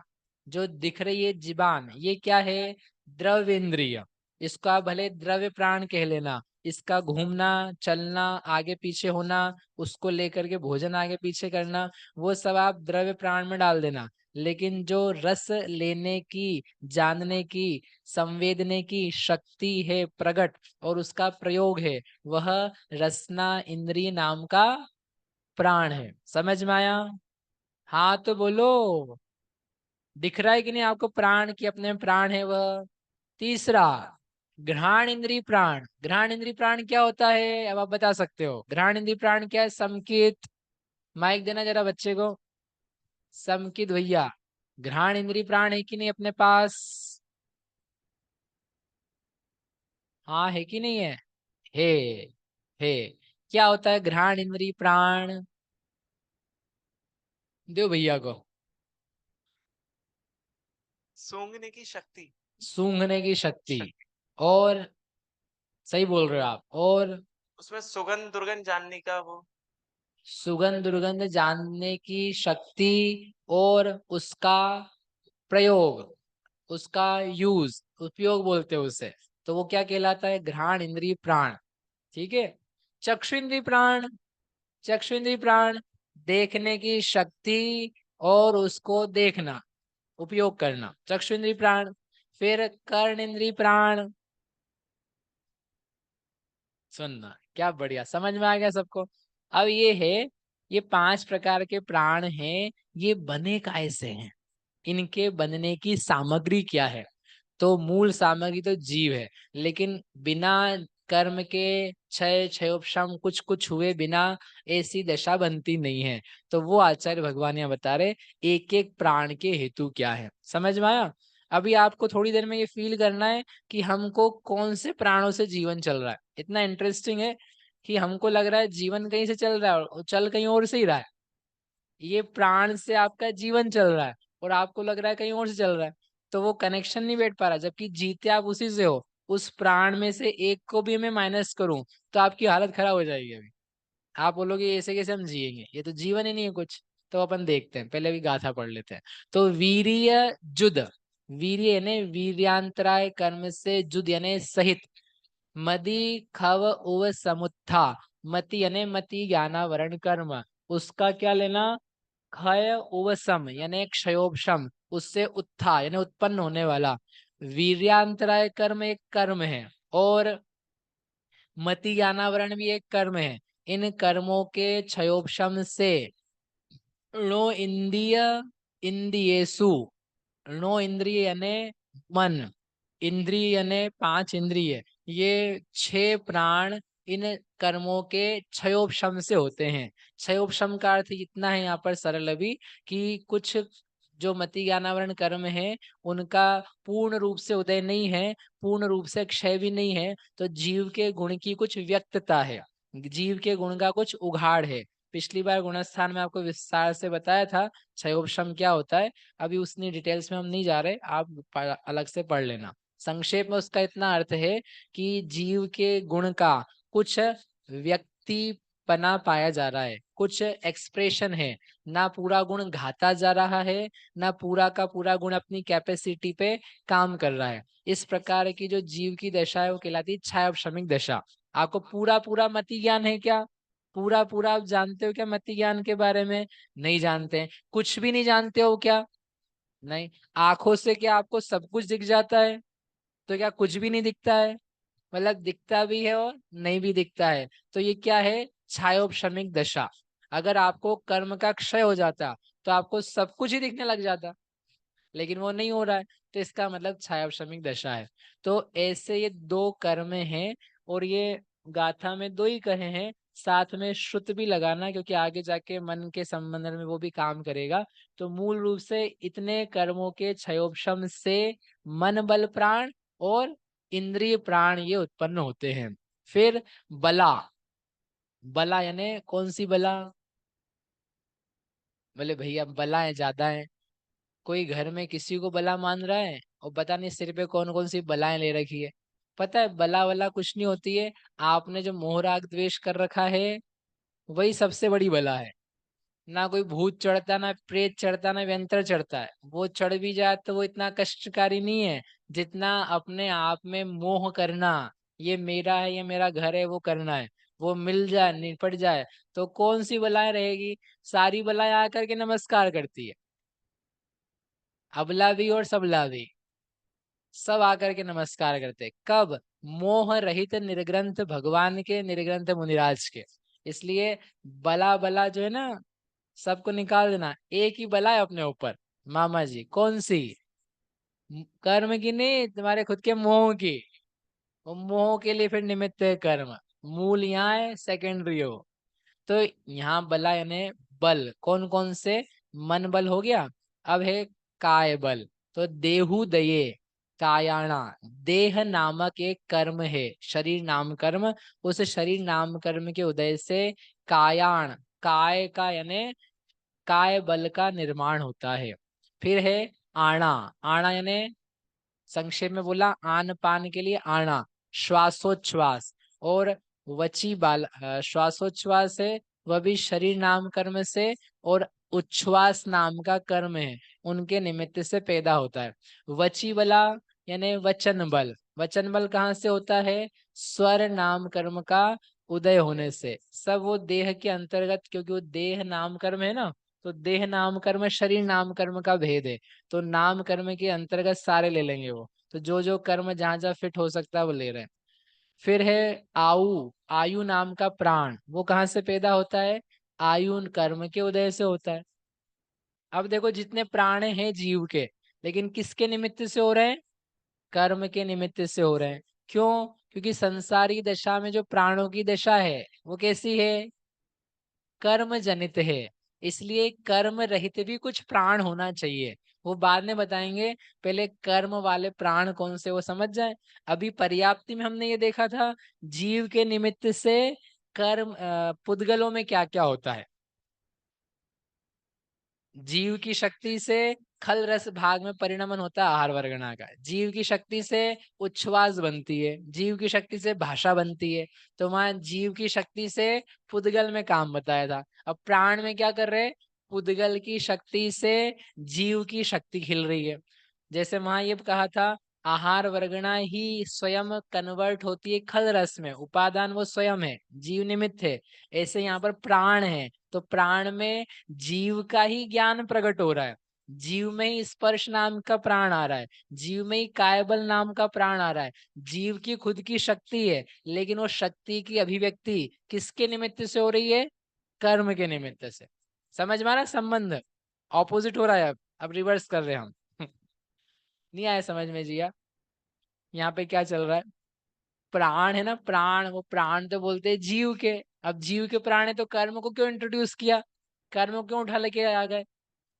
जो दिख रही है जीबान, ये क्या है? द्रव्य इंद्रिय। इसका भले द्रव्य प्राण कह लेना, इसका घूमना, चलना, आगे पीछे होना, उसको लेकर के भोजन आगे पीछे करना, वो सब आप द्रव्य प्राण में डाल देना। लेकिन जो रस लेने की, जानने की, संवेदने की शक्ति है प्रकट, और उसका प्रयोग है, वह रसना इंद्रिय नाम का प्राण है। समझ में आया? हाँ तो बोलो। दिख रहा है कि नहीं आपको प्राण की अपने में प्राण है वह? तीसरा, घ्राण इंद्रिय प्राण। घ्राण इंद्रिय प्राण क्या होता है, अब आप बता सकते हो? घ्राण इंद्रिय प्राण क्या है? संकेत, माइक देना जरा बच्चे को। संकेत भैया, घ्राण इंद्रिय प्राण है कि नहीं अपने पास? हाँ है कि नहीं है? हे, हे। क्या होता है घ्राण इंद्रिय प्राण? दो भैया को। सूंघने की शक्ति। सूंघने की शक्ति। और सही बोल रहे हो आप। और उसमें सुगंध दुर्गंध जानने का वो। सुगंध दुर्गंध जानने की शक्ति, और उसका प्रयोग, उसका यूज, उपयोग बोलते हैं उसे। तो वो क्या कहलाता है? घ्राण इंद्रिय प्राण। ठीक है। चक्षु इंद्रिय प्राण। चक्षु इंद्रिय प्राण, देखने की शक्ति और उसको देखना, उपयोग करना, चक्षु इंद्रिय प्राण। फिर कर्ण इंद्रिय प्राण। सुनना, क्या बढ़िया, समझ में आ गया सबको? अब ये है, ये 5 प्रकार के प्राण हैं, ये बने कैसे हैं, इनके बनने की सामग्री क्या है? तो मूल सामग्री तो जीव है, लेकिन बिना कर्म के क्षय, क्षयोपशम, कुछ कुछ हुए बिना ऐसी दशा बनती नहीं है। तो वो आचार्य भगवान यहाँ बता रहे एक एक प्राण के हेतु क्या है। समझ में आया? अभी आपको थोड़ी देर में ये फील करना है कि हमको कौन से प्राणों से जीवन चल रहा है। इतना इंटरेस्टिंग है कि हमको लग रहा है जीवन कहीं से चल रहा है और चल कहीं और से ही रहा है। ये प्राण से आपका जीवन चल रहा है और आपको लग रहा है कहीं और से चल रहा है। तो वो कनेक्शन नहीं बैठ पा रहा, जबकि जीते आप उसी से हो। उस प्राण में से एक को भी मैं माइनस करूं तो आपकी हालत खराब हो जाएगी। अभी आप बोलोगे ऐसे कैसे हम जिएंगे, ये तो जीवन ही नहीं है कुछ। तो अपन देखते हैं, पहले भी गाथा पढ़ लेते हैं। तो वीर्य जुद, वीर्य यानी वीर्यांतराय कर्म से, जुद यानी सहित, मदी खव उव समुत्था, मति यानी मति ज्ञानावरण कर्म, उसका क्या लेना, क्षय उपशम यानी क्षयोपशम, उससे उत्थान यानी उत्पन्न होने वाला। वीर्यांतराय कर्म एक कर्म है, और मति ज्ञानावरण भी एक कर्म है। इन कर्मों के क्षयोपशम से णो इंद्रिय इंद्रियेषु, णो इंद्रिय यानी मन, इंद्रिय यानी पांच इंद्रिय, ये छह प्राण इन कर्मों के क्षयोपशम से होते हैं। क्षयोपशम का अर्थ इतना है यहाँ पर सरल अभी, कि कुछ जो मति ज्ञानावरण कर्म है उनका पूर्ण रूप से उदय नहीं है, पूर्ण रूप से क्षय भी नहीं है, तो जीव के गुण की कुछ व्यक्तता है, जीव के गुण का कुछ उघाड़ है। पिछली बार गुणस्थान में आपको विस्तार से बताया था क्षयोपशम क्या होता है, अभी उतनी डिटेल्स में हम नहीं जा रहे, आप अलग से पढ़ लेना। संक्षेप में उसका इतना अर्थ है कि जीव के गुण का कुछ व्यक्तिपना पाया जा रहा है, कुछ एक्सप्रेशन है, ना पूरा गुण घाता जा रहा है, ना पूरा का पूरा गुण अपनी कैपेसिटी पे काम कर रहा है। इस प्रकार की जो जीव की दशा है वो कहलाती है क्षयोपशमिक दशा। आपको पूरा पूरा मति ज्ञान है क्या, पूरा पूरा आप जानते हो क्या मति ज्ञान के बारे में? नहीं जानते हैं। कुछ भी नहीं जानते हो क्या? नहीं। आंखों से क्या आपको सब कुछ दिख जाता है? तो क्या कुछ भी नहीं दिखता है? मतलब दिखता भी है और नहीं भी दिखता है। तो ये क्या है? क्षयोपशमिक दशा। अगर आपको कर्म का क्षय हो जाता तो आपको सब कुछ ही दिखने लग जाता, लेकिन वो नहीं हो रहा है, तो इसका मतलब छायाश्रमिक दशा है। तो ऐसे ये दो कर्म हैं, और ये गाथा में दो ही कहे हैं, साथ में श्रुत भी लगाना, क्योंकि आगे जाके मन के संबंध में वो भी काम करेगा। तो मूल रूप से इतने कर्मों के क्षयोपशम से मन बल प्राण और इंद्रिय प्राण ये उत्पन्न होते हैं। फिर बला, बला यानी कौन सी बला? बोले भैया बला है, ज्यादा है। कोई घर में किसी को बला मान रहा है और पता नहीं सिर पे कौन कौन सी बलाएं ले रखी है। पता है बला वला कुछ नहीं होती है, आपने जो मोह राग द्वेष कर रखा है वही सबसे बड़ी बला है। ना कोई भूत चढ़ता, ना प्रेत चढ़ता, ना व्यंतर चढ़ता है। वो चढ़ भी जाए तो वो इतना कष्टकारी नहीं है जितना अपने आप में मोह करना, ये मेरा है, ये मेरा घर है, वो करना है। वो मिल जाए, निपट जाए, तो कौन सी बलाएं रहेगी? सारी बलाएं आकर के नमस्कार करती है, अबला भी और सबला भी, सब आकर के नमस्कार करते। कब? मोह रहित निर्ग्रंथ भगवान के, निर्ग्रंथ मुनिराज के। इसलिए बला बला जो है ना, सबको निकाल देना। एक ही बला है अपने ऊपर, मामा जी, कौन सी? कर्म की नहीं, तुम्हारे खुद के मोह की। वो मोह के लिए फिर निमित्त है कर्म, मूल यहाँ है, सेकेंडरी हो। तो यहाँ बला यानी बल, कौन कौन से? मन बल हो गया। अब है काय बल। तो देहु दये, कायाणा, देह नामक एक कर्म है, शरीर नाम कर्म। उस शरीर नाम कर्म के उदय से कायाण, काय का यानी काय बल का निर्माण होता है। फिर है आणा, आणा यानी संक्षेप में बोला आन पान के लिए आना, श्वासोच्छ्वास। और वची बाल, श्वासोच्छ्वास है वह भी शरीर नाम कर्म से, और उच्छ्वास नाम का कर्म है उनके निमित्त से पैदा होता है। वची बला यानी वचन बल, वचन बल कहाँ से होता है? स्वर नाम कर्म का उदय होने से। सब वो देह के अंतर्गत, क्योंकि वो देह नाम कर्म है ना, तो देह नाम कर्म शरीर नाम कर्म का भेद है। तो नाम कर्म के अंतर्गत सारे ले लेंगे वो, तो जो जो कर्म जहां जहां फिट हो सकता है वो ले रहे हैं। फिर है आयु, आयु नाम का प्राण, वो कहाँ से पैदा होता है? आयु कर्म के उदय से होता है। अब देखो जितने प्राण हैं जीव के, लेकिन किसके निमित्त से हो रहे हैं? कर्म के निमित्त से हो रहे हैं। क्यों? क्योंकि संसारी दशा में जो प्राणों की दशा है वो कैसी है? कर्म जनित है। इसलिए कर्म रहित भी कुछ प्राण होना चाहिए, वो बाद में बताएंगे। पहले कर्म वाले प्राण कौन से वो समझ जाए। अभी पर्याप्ति में हमने ये देखा था जीव के निमित्त से कर्म, पुद्गलों में क्या क्या होता है। जीव की शक्ति से खल रस भाग में परिणमन होता है आहार वर्गना का, जीव की शक्ति से उच्छ्वास बनती है, जीव की शक्ति से भाषा बनती है। तो वहां जीव की शक्ति से पुद्गल में काम बताया था। अब प्राण में क्या कर रहे हैं? पुद्गल की शक्ति से जीव की शक्ति खिल रही है। जैसे वहां ये कहा था आहार वर्गणा ही स्वयं कन्वर्ट होती है खल रस में, उपादान वो स्वयं है, जीव निमित्त है। ऐसे यहाँ पर प्राण है, तो प्राण में जीव का ही ज्ञान प्रकट हो रहा है। जीव में ही स्पर्श नाम का प्राण आ रहा है, जीव में ही कायबल नाम का प्राण आ रहा है। जीव की खुद की शक्ति है, लेकिन वो शक्ति की अभिव्यक्ति किसके निमित्त से हो रही है? कर्म के निमित्त से। समझ में आ रहा है संबंध? ऑपोजिट हो रहा है, अब रिवर्स कर रहे हैं हम। नहीं आया समझ में जिया? यहाँ पे क्या चल रहा है? प्राण है ना, प्राण, वो प्राण तो बोलते हैं जीव के। अब जीव के प्राण है तो कर्म को क्यों इंट्रोड्यूस किया? कर्म को क्यों उठा लेके आ गए?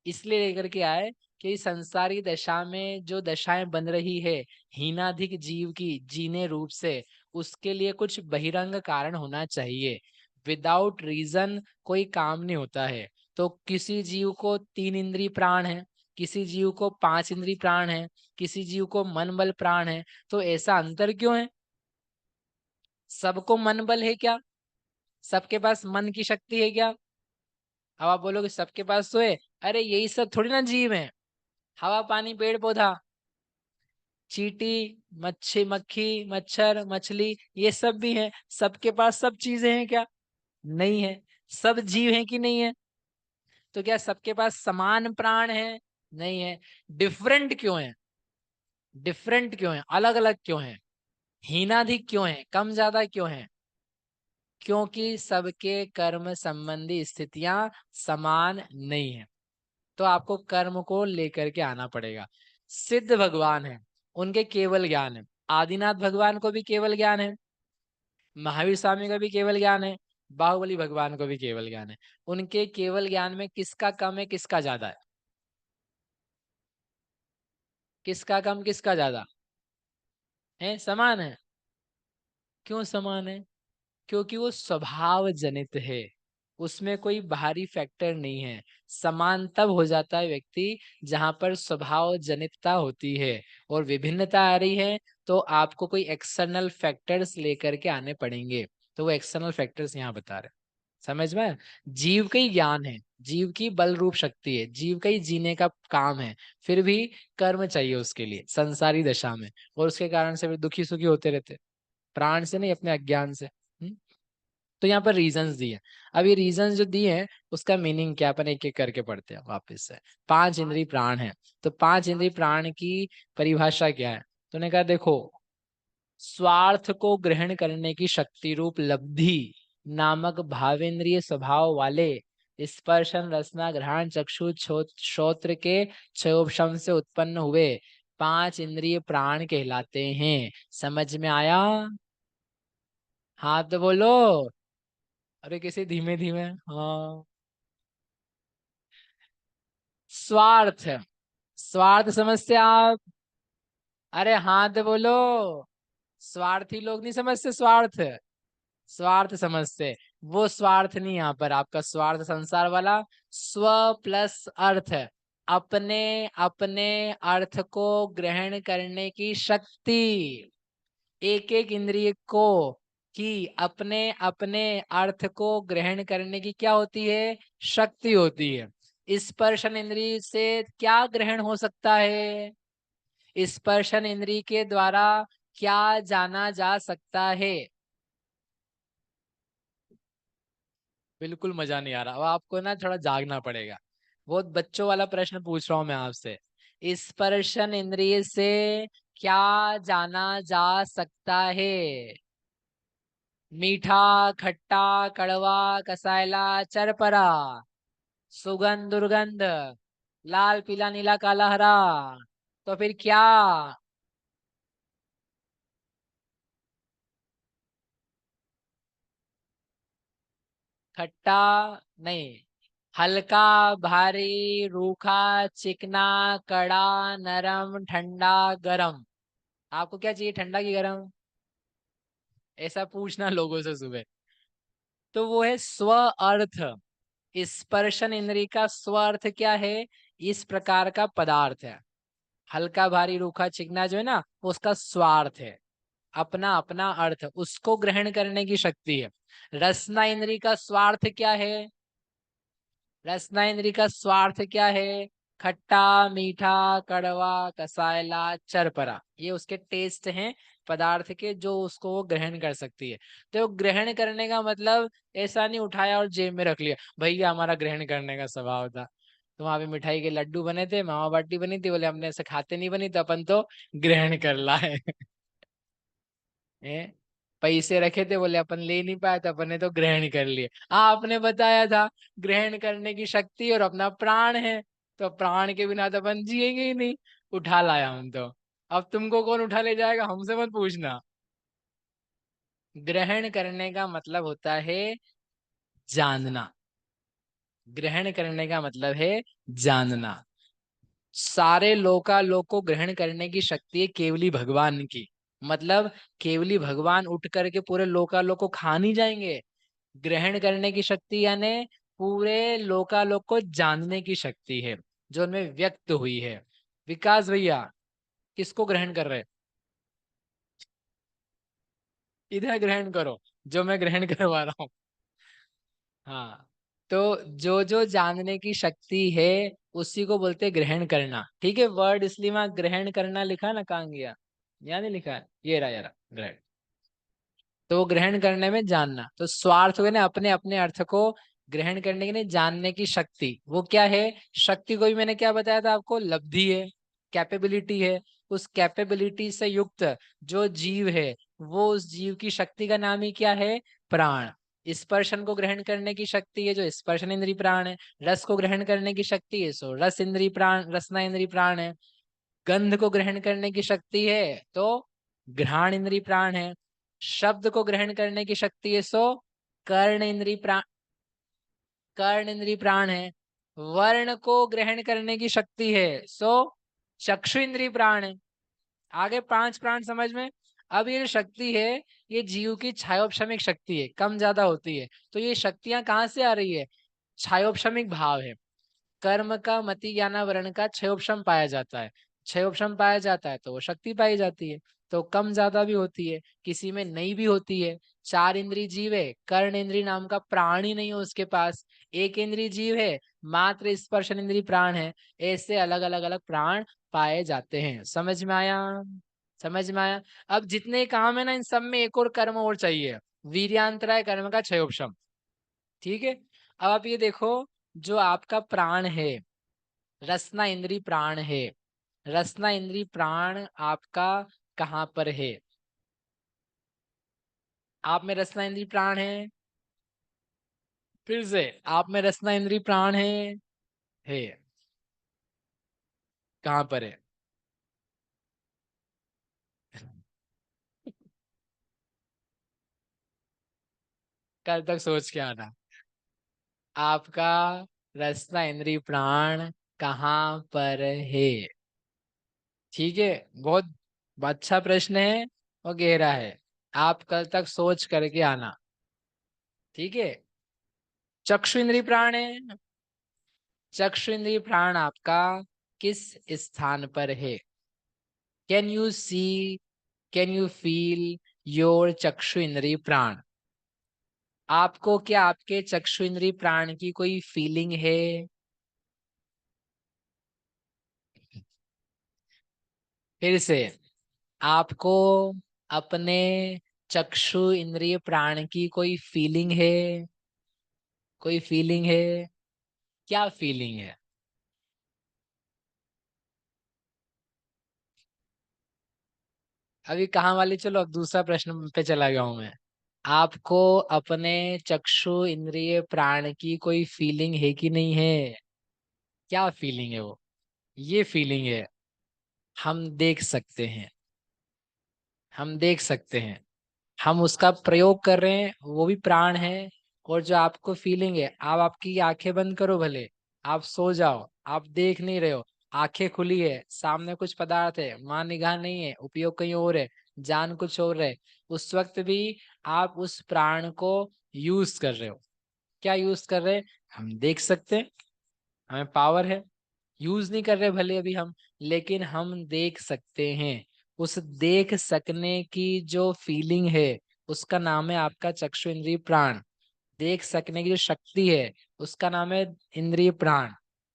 इसलिए लेकर के आए कि संसारी दशा में जो दशाएं बन रही है हीनाधिक जीव की जीने रूप से, उसके लिए कुछ बहिरंग कारण होना चाहिए। विदाउट रीजन कोई काम नहीं होता है। तो किसी जीव को 3 इंद्रिय प्राण है, किसी जीव को 5 इंद्रिय प्राण है, किसी जीव को मन बल प्राण है। तो ऐसा अंतर क्यों है? सबको मन बल है क्या? सबके पास मन की शक्ति है क्या? अब आप बोलोगे सबके पास तो है। अरे यही सब थोड़ी ना जीव है। हवा पानी पेड़ पौधा, चींटी, मच्छी मक्खी, मच्छर मछली, ये सब भी है। सबके पास सब चीजें हैं क्या? नहीं है। सब जीव हैं कि नहीं है? तो क्या सबके पास समान प्राण है? नहीं है। डिफरेंट क्यों है? डिफरेंट क्यों है? अलग अलग क्यों है? हीनाधिक क्यों है? कम ज्यादा क्यों है? क्योंकि सबके कर्म संबंधी स्थितियां समान नहीं है। तो आपको कर्म को लेकर के आना पड़ेगा। सिद्ध भगवान है, उनके केवल ज्ञान है। आदिनाथ भगवान को भी केवल ज्ञान है, महावीर स्वामी का भी केवल ज्ञान है, बाहुबली भगवान को भी केवल ज्ञान है। उनके केवल ज्ञान में किसका कम है किसका ज्यादा है? किसका कम किसका ज्यादा है? समान है। क्यों समान है? क्योंकि वो स्वभाव जनित है, उसमें कोई बाहरी फैक्टर नहीं है। समान तब हो जाता है व्यक्ति जहां पर स्वभाव जनितता होती है और विभिन्नता आ रही है, तो आपको कोई एक्सटर्नल फैक्टर्स लेकर के आने पड़ेंगे। तो वो एक्सटर्नल फैक्टर्स यहाँ बता रहे हैं। समझ में? जीव का ही ज्ञान है, जीव की बल रूप शक्ति है, जीव का ही जीने का काम है। फिर भी कर्म चाहिए उसके लिए संसारी दशा में, और उसके कारण से वे दुखी सुखी होते रहते, प्राण से नहीं, अपने अज्ञान से। तो यहाँ पर रीजंस दिए। अब ये रीजंस जो दिए हैं उसका मीनिंग क्या, अपन एक एक करके पढ़ते हैं वापस से। 5 इंद्रिय प्राण है, तो 5 इंद्रिय प्राण की परिभाषा क्या है? तो ने कहा देखो, स्वार्थ को ग्रहण करने की शक्ति रूप लब्धि नामक भावेंद्रिय स्वभाव वाले स्पर्शन रसना घ्राण चक्षु श्रोत्र के क्षयोपशम से उत्पन्न हुए 5 इंद्रिय प्राण कहलाते हैं। समझ में आया? हाथ तो बोलो। अरे किसी धीमे धीमे। हाँ। स्वार्थ, स्वार्थ समझते आप? अरे हाथ बोलो। स्वार्थी लोग नहीं समझते स्वार्थ, स्वार्थ समझते। वो स्वार्थ नहीं, यहाँ पर आपका स्वार्थ संसार वाला। स्व प्लस अर्थ, अपने अपने अर्थ को ग्रहण करने की शक्ति। एक एक इंद्रिय को कि अपने अपने अर्थ को ग्रहण करने की क्या होती है? शक्ति होती है। स्पर्शन इंद्रिय से क्या ग्रहण हो सकता है? स्पर्शन इंद्रिय के द्वारा क्या जाना जा सकता है? बिल्कुल मजा नहीं आ रहा, अब आपको ना थोड़ा जागना पड़ेगा। बहुत बच्चों वाला प्रश्न पूछ रहा हूं मैं आपसे। स्पर्शन इंद्रिय से क्या जाना जा सकता है? मीठा, खट्टा, कड़वा, कसायला, चरपरा, सुगंध दुर्गंध, लाल पीला नीला काला हरा। तो फिर क्या? खट्टा नहीं, हल्का, भारी, रूखा, चिकना, कड़ा, नरम, ठंडा, गरम। आपको क्या चाहिए, ठंडा की गरम? ऐसा पूछना लोगों से सुबह। तो वो है स्व अर्थ। स्पर्शन इंद्रिय का स्व अर्थ क्या है? इस प्रकार का पदार्थ है। हल्का भारी रूखा चिकना जो है ना, वो उसका स्वार्थ है, अपना अपना अर्थ, उसको ग्रहण करने की शक्ति है। रसना इंद्रिय का स्वार्थ क्या है? रसना इंद्रिय का स्वार्थ क्या है? खट्टा, मीठा, कड़वा, कसायला, चरपरा, ये उसके टेस्ट हैं पदार्थ के जो उसको वो ग्रहण कर सकती है। तो ग्रहण करने का मतलब ऐसा नहीं उठाया और जेब में रख लिया, भैया हमारा ग्रहण करने का स्वभाव था। तो वहां पे मिठाई के लड्डू बने थे, मावा बाटी बनी थी, बोले हमने ऐसे खाते नहीं बनी तो अपन तो ग्रहण कर लाए। हैं? पैसे रखे थे, बोले अपन ले नहीं पाए तो अपन ने तो ग्रहण कर लिए। आपने बताया था ग्रहण करने की शक्ति और अपना प्राण है, तो प्राण के बिना तो अपन जिएंगे ही नहीं, उठा लाया हम तो। अब तुमको कौन उठा ले जाएगा, हमसे मत पूछना। ग्रहण करने का मतलब होता है जानना। ग्रहण करने का मतलब है जानना। सारे लोकालोक को ग्रहण करने की शक्ति है केवली भगवान की। मतलब केवली भगवान उठ करके पूरे लोकालोक को खा नहीं जाएंगे। ग्रहण करने की शक्ति यानी पूरे लोकालोक को जानने की शक्ति है जो उनमें व्यक्त हुई है। विकास भैया किसको ग्रहण कर रहे? इधर ग्रहण करो जो मैं ग्रहण करवा रहा हूँ। हाँ, तो जो जो जानने की शक्ति है उसी को बोलते हैं ग्रहण करना। ठीक है, वर्ड इसलिए वहां ग्रहण करना लिखा ना, कहाँ गया? यहाँ नहीं लिखा है, ये रहा, ये रहा ग्रहण। तो वो ग्रहण करने में जानना, तो स्वार्थ हुए ना अपने अपने अर्थ को ग्रहण करने के लिए जानने की शक्ति, वो क्या है? शक्ति को भी मैंने क्या बताया था आपको, लब्धि है, कैपेबिलिटी है। उस कैपेबिलिटी से युक्त जो जीव है वो उस जीव की शक्ति का नाम ही क्या है? प्राण। स्पर्शन को ग्रहण करने की शक्ति है जो स्पर्शन इंद्री प्राण है। रस को ग्रहण करने की शक्ति है सो रस इंद्री प्राण, रसना इंद्री प्राण है। गंध को ग्रहण करने की शक्ति है तो घ्राण इंद्री प्राण है। शब्द को ग्रहण करने की शक्ति है सो कर्ण इंद्री प्राण, कर्ण इंद्री प्राण है। वर्ण को ग्रहण करने की शक्ति है सो चक्षु इंद्री प्राण है। आगे पांच प्राण समझ में। अब ये जो शक्ति है ये जीव की छायोपशमिक शक्ति है, कम ज्यादा होती है। तो ये शक्तियां कहाँ से आ रही है? छायोपशमिक भाव है। कर्म का, मति, ज्ञान, वर्ण का क्षयोपशम पाया जाता है। क्षयोपशम पाया जाता है तो वो शक्ति पाई जाती है। तो कम ज्यादा भी होती है, किसी में नहीं भी होती है। चार इंद्री जीव है, कर्ण इंद्री नाम का प्राण ही नहीं है उसके पास। एक इंद्री जीव है, मात्र स्पर्शन इंद्री प्राण है। ऐसे अलग अलग अलग प्राण पाए जाते हैं। समझ में आया? समझ में आया? अब जितने काम है ना इन सब में एक और कर्म और चाहिए, वीर्यांतराय कर्म का क्षयोपशम। ठीक है, अब आप ये देखो, जो आपका प्राण है, रसना इंद्री प्राण है, रसना इंद्री प्राण आपका कहाँ पर है? आप में रसना इंद्री प्राण है, फिर से आप में रसना इंद्री प्राण है कहाँ पर है? कल तक सोच के आना। आपका रसना इंद्री प्राण कहाँ पर है? ठीक है, बहुत अच्छा प्रश्न है और गहरा है। आप कल तक सोच करके आना। ठीक है, चक्षु इंद्री प्राण है। चक्षु इंद्रिय प्राण आपका किस स्थान पर है? Can you see, can you feel your चक्षु इंद्रिय प्राण? आपको क्या आपके चक्षु इंद्रिय प्राण की कोई फीलिंग है? फिर से, आपको अपने चक्षु इंद्रिय प्राण की कोई फीलिंग है? कोई फीलिंग है? क्या फीलिंग है? अभी कहाँ वाली, चलो अब दूसरा प्रश्न पे चला गया हूं मैं। आपको अपने चक्षु इंद्रिय प्राण की कोई फीलिंग है कि नहीं है? क्या फीलिंग है वो? ये फीलिंग है हम देख सकते हैं, हम देख सकते हैं, हम उसका प्रयोग कर रहे हैं, वो भी प्राण है। और जो आपको फीलिंग है, आप आपकी आंखें बंद करो भले, आप सो जाओ, आप देख नहीं रहे हो, आंखें खुली है, सामने कुछ पदार्थ है, वहां निगाह नहीं है, उपयोग कहीं और है, जान कुछ और है, उस वक्त भी आप उस प्राण को यूज कर रहे हो। क्या यूज कर रहे हैं? हम देख सकते हैं, हमें पावर है, यूज नहीं कर रहे भले अभी हम, लेकिन हम देख सकते हैं। उस देख सकने की जो फीलिंग है उसका नाम है आपका चक्षु इंद्रिय प्राण। देख सकने की जो शक्ति है उसका नाम है इंद्रिय प्राण।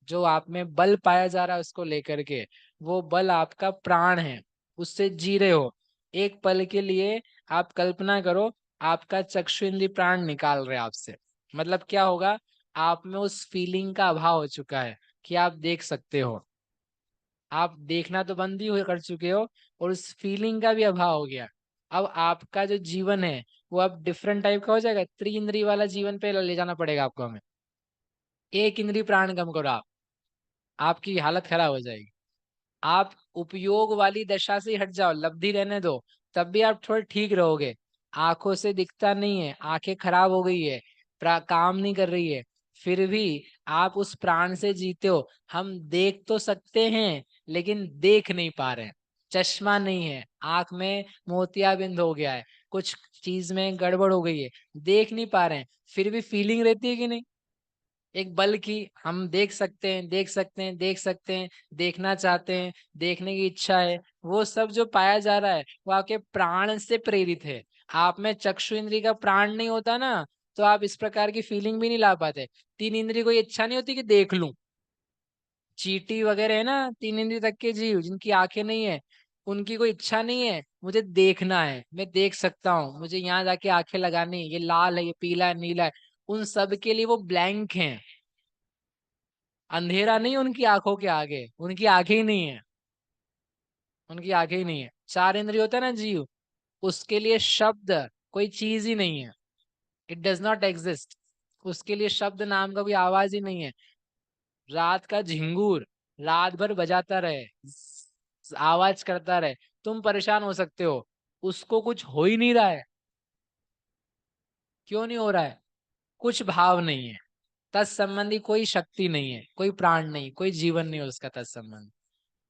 जो आप में बल पाया जा रहा है उसको लेकर के, वो बल आपका प्राण है, उससे जी रहे हो। एक पल के लिए आप कल्पना करो, आपका चक्षु इंद्रिय प्राण निकाल रहे हैं आपसे, मतलब क्या होगा, आप में उस फीलिंग का अभाव हो चुका है कि आप देख सकते हो। आप देखना तो बंद ही कर चुके हो, और उस फीलिंग का भी अभाव हो गया। अब आपका जो जीवन है वो अब डिफरेंट टाइप का हो जाएगा, त्रि-इंद्रिय वाला जीवन पे ले जाना पड़ेगा आपको हमें। एक इंद्रिय प्राण कम करो आप, आपकी हालत खराब हो जाएगी। आप उपयोग वाली दशा से हट जाओ, लब्धि रहने दो, तब भी आप थोड़े ठीक रहोगे। आंखों से दिखता नहीं है, आंखें खराब हो गई है, काम नहीं कर रही है, फिर भी आप उस प्राण से जीते हो। हम देख तो सकते हैं लेकिन देख नहीं पा रहे हैं। चश्मा नहीं है, आंख में मोतियाबिंद हो गया है, कुछ चीज में गड़बड़ हो गई है, देख नहीं पा रहे हैं, फिर भी फीलिंग रहती है कि नहीं, एक बल की, हम देख सकते हैं, देख सकते हैं, देख सकते हैं, देखना चाहते हैं, देखने की इच्छा है, वो सब जो पाया जा रहा है वो आपके प्राण से प्रेरित है। आप में चक्षु इंद्रिय का प्राण नहीं होता ना, तो आप इस प्रकार की फीलिंग भी नहीं ला पाते। तीन इंद्रिय को इच्छा नहीं होती कि देख लूं। चींटी वगैरह है ना, तीन इंद्रिय तक के जीव जिनकी आंखें नहीं है, उनकी कोई इच्छा नहीं है मुझे देखना है, मैं देख सकता हूँ, मुझे यहाँ जाके आंखें लगानी है, ये लाल है, ये पीला है, नीला है। उन सब के लिए वो ब्लैंक हैं, अंधेरा नहीं उनकी आंखों के आगे, उनकी आंखें ही नहीं है, उनकी आंखें ही नहीं है। चार इंद्रिय होता है ना जीव, उसके लिए शब्द कोई चीज ही नहीं है, इट डज नॉट एग्जिस्ट। उसके लिए शब्द नाम का कोई आवाज ही नहीं है। रात का झिंगूर रात भर बजाता रहे, आवाज करता रहे, तुम परेशान हो सकते हो, उसको कुछ हो ही नहीं रहा है। क्यों नहीं हो रहा है? कुछ भाव नहीं है, तत्संबंधी कोई शक्ति नहीं है, कोई प्राण नहीं, कोई जीवन नहीं है उसका तत्संबंधी,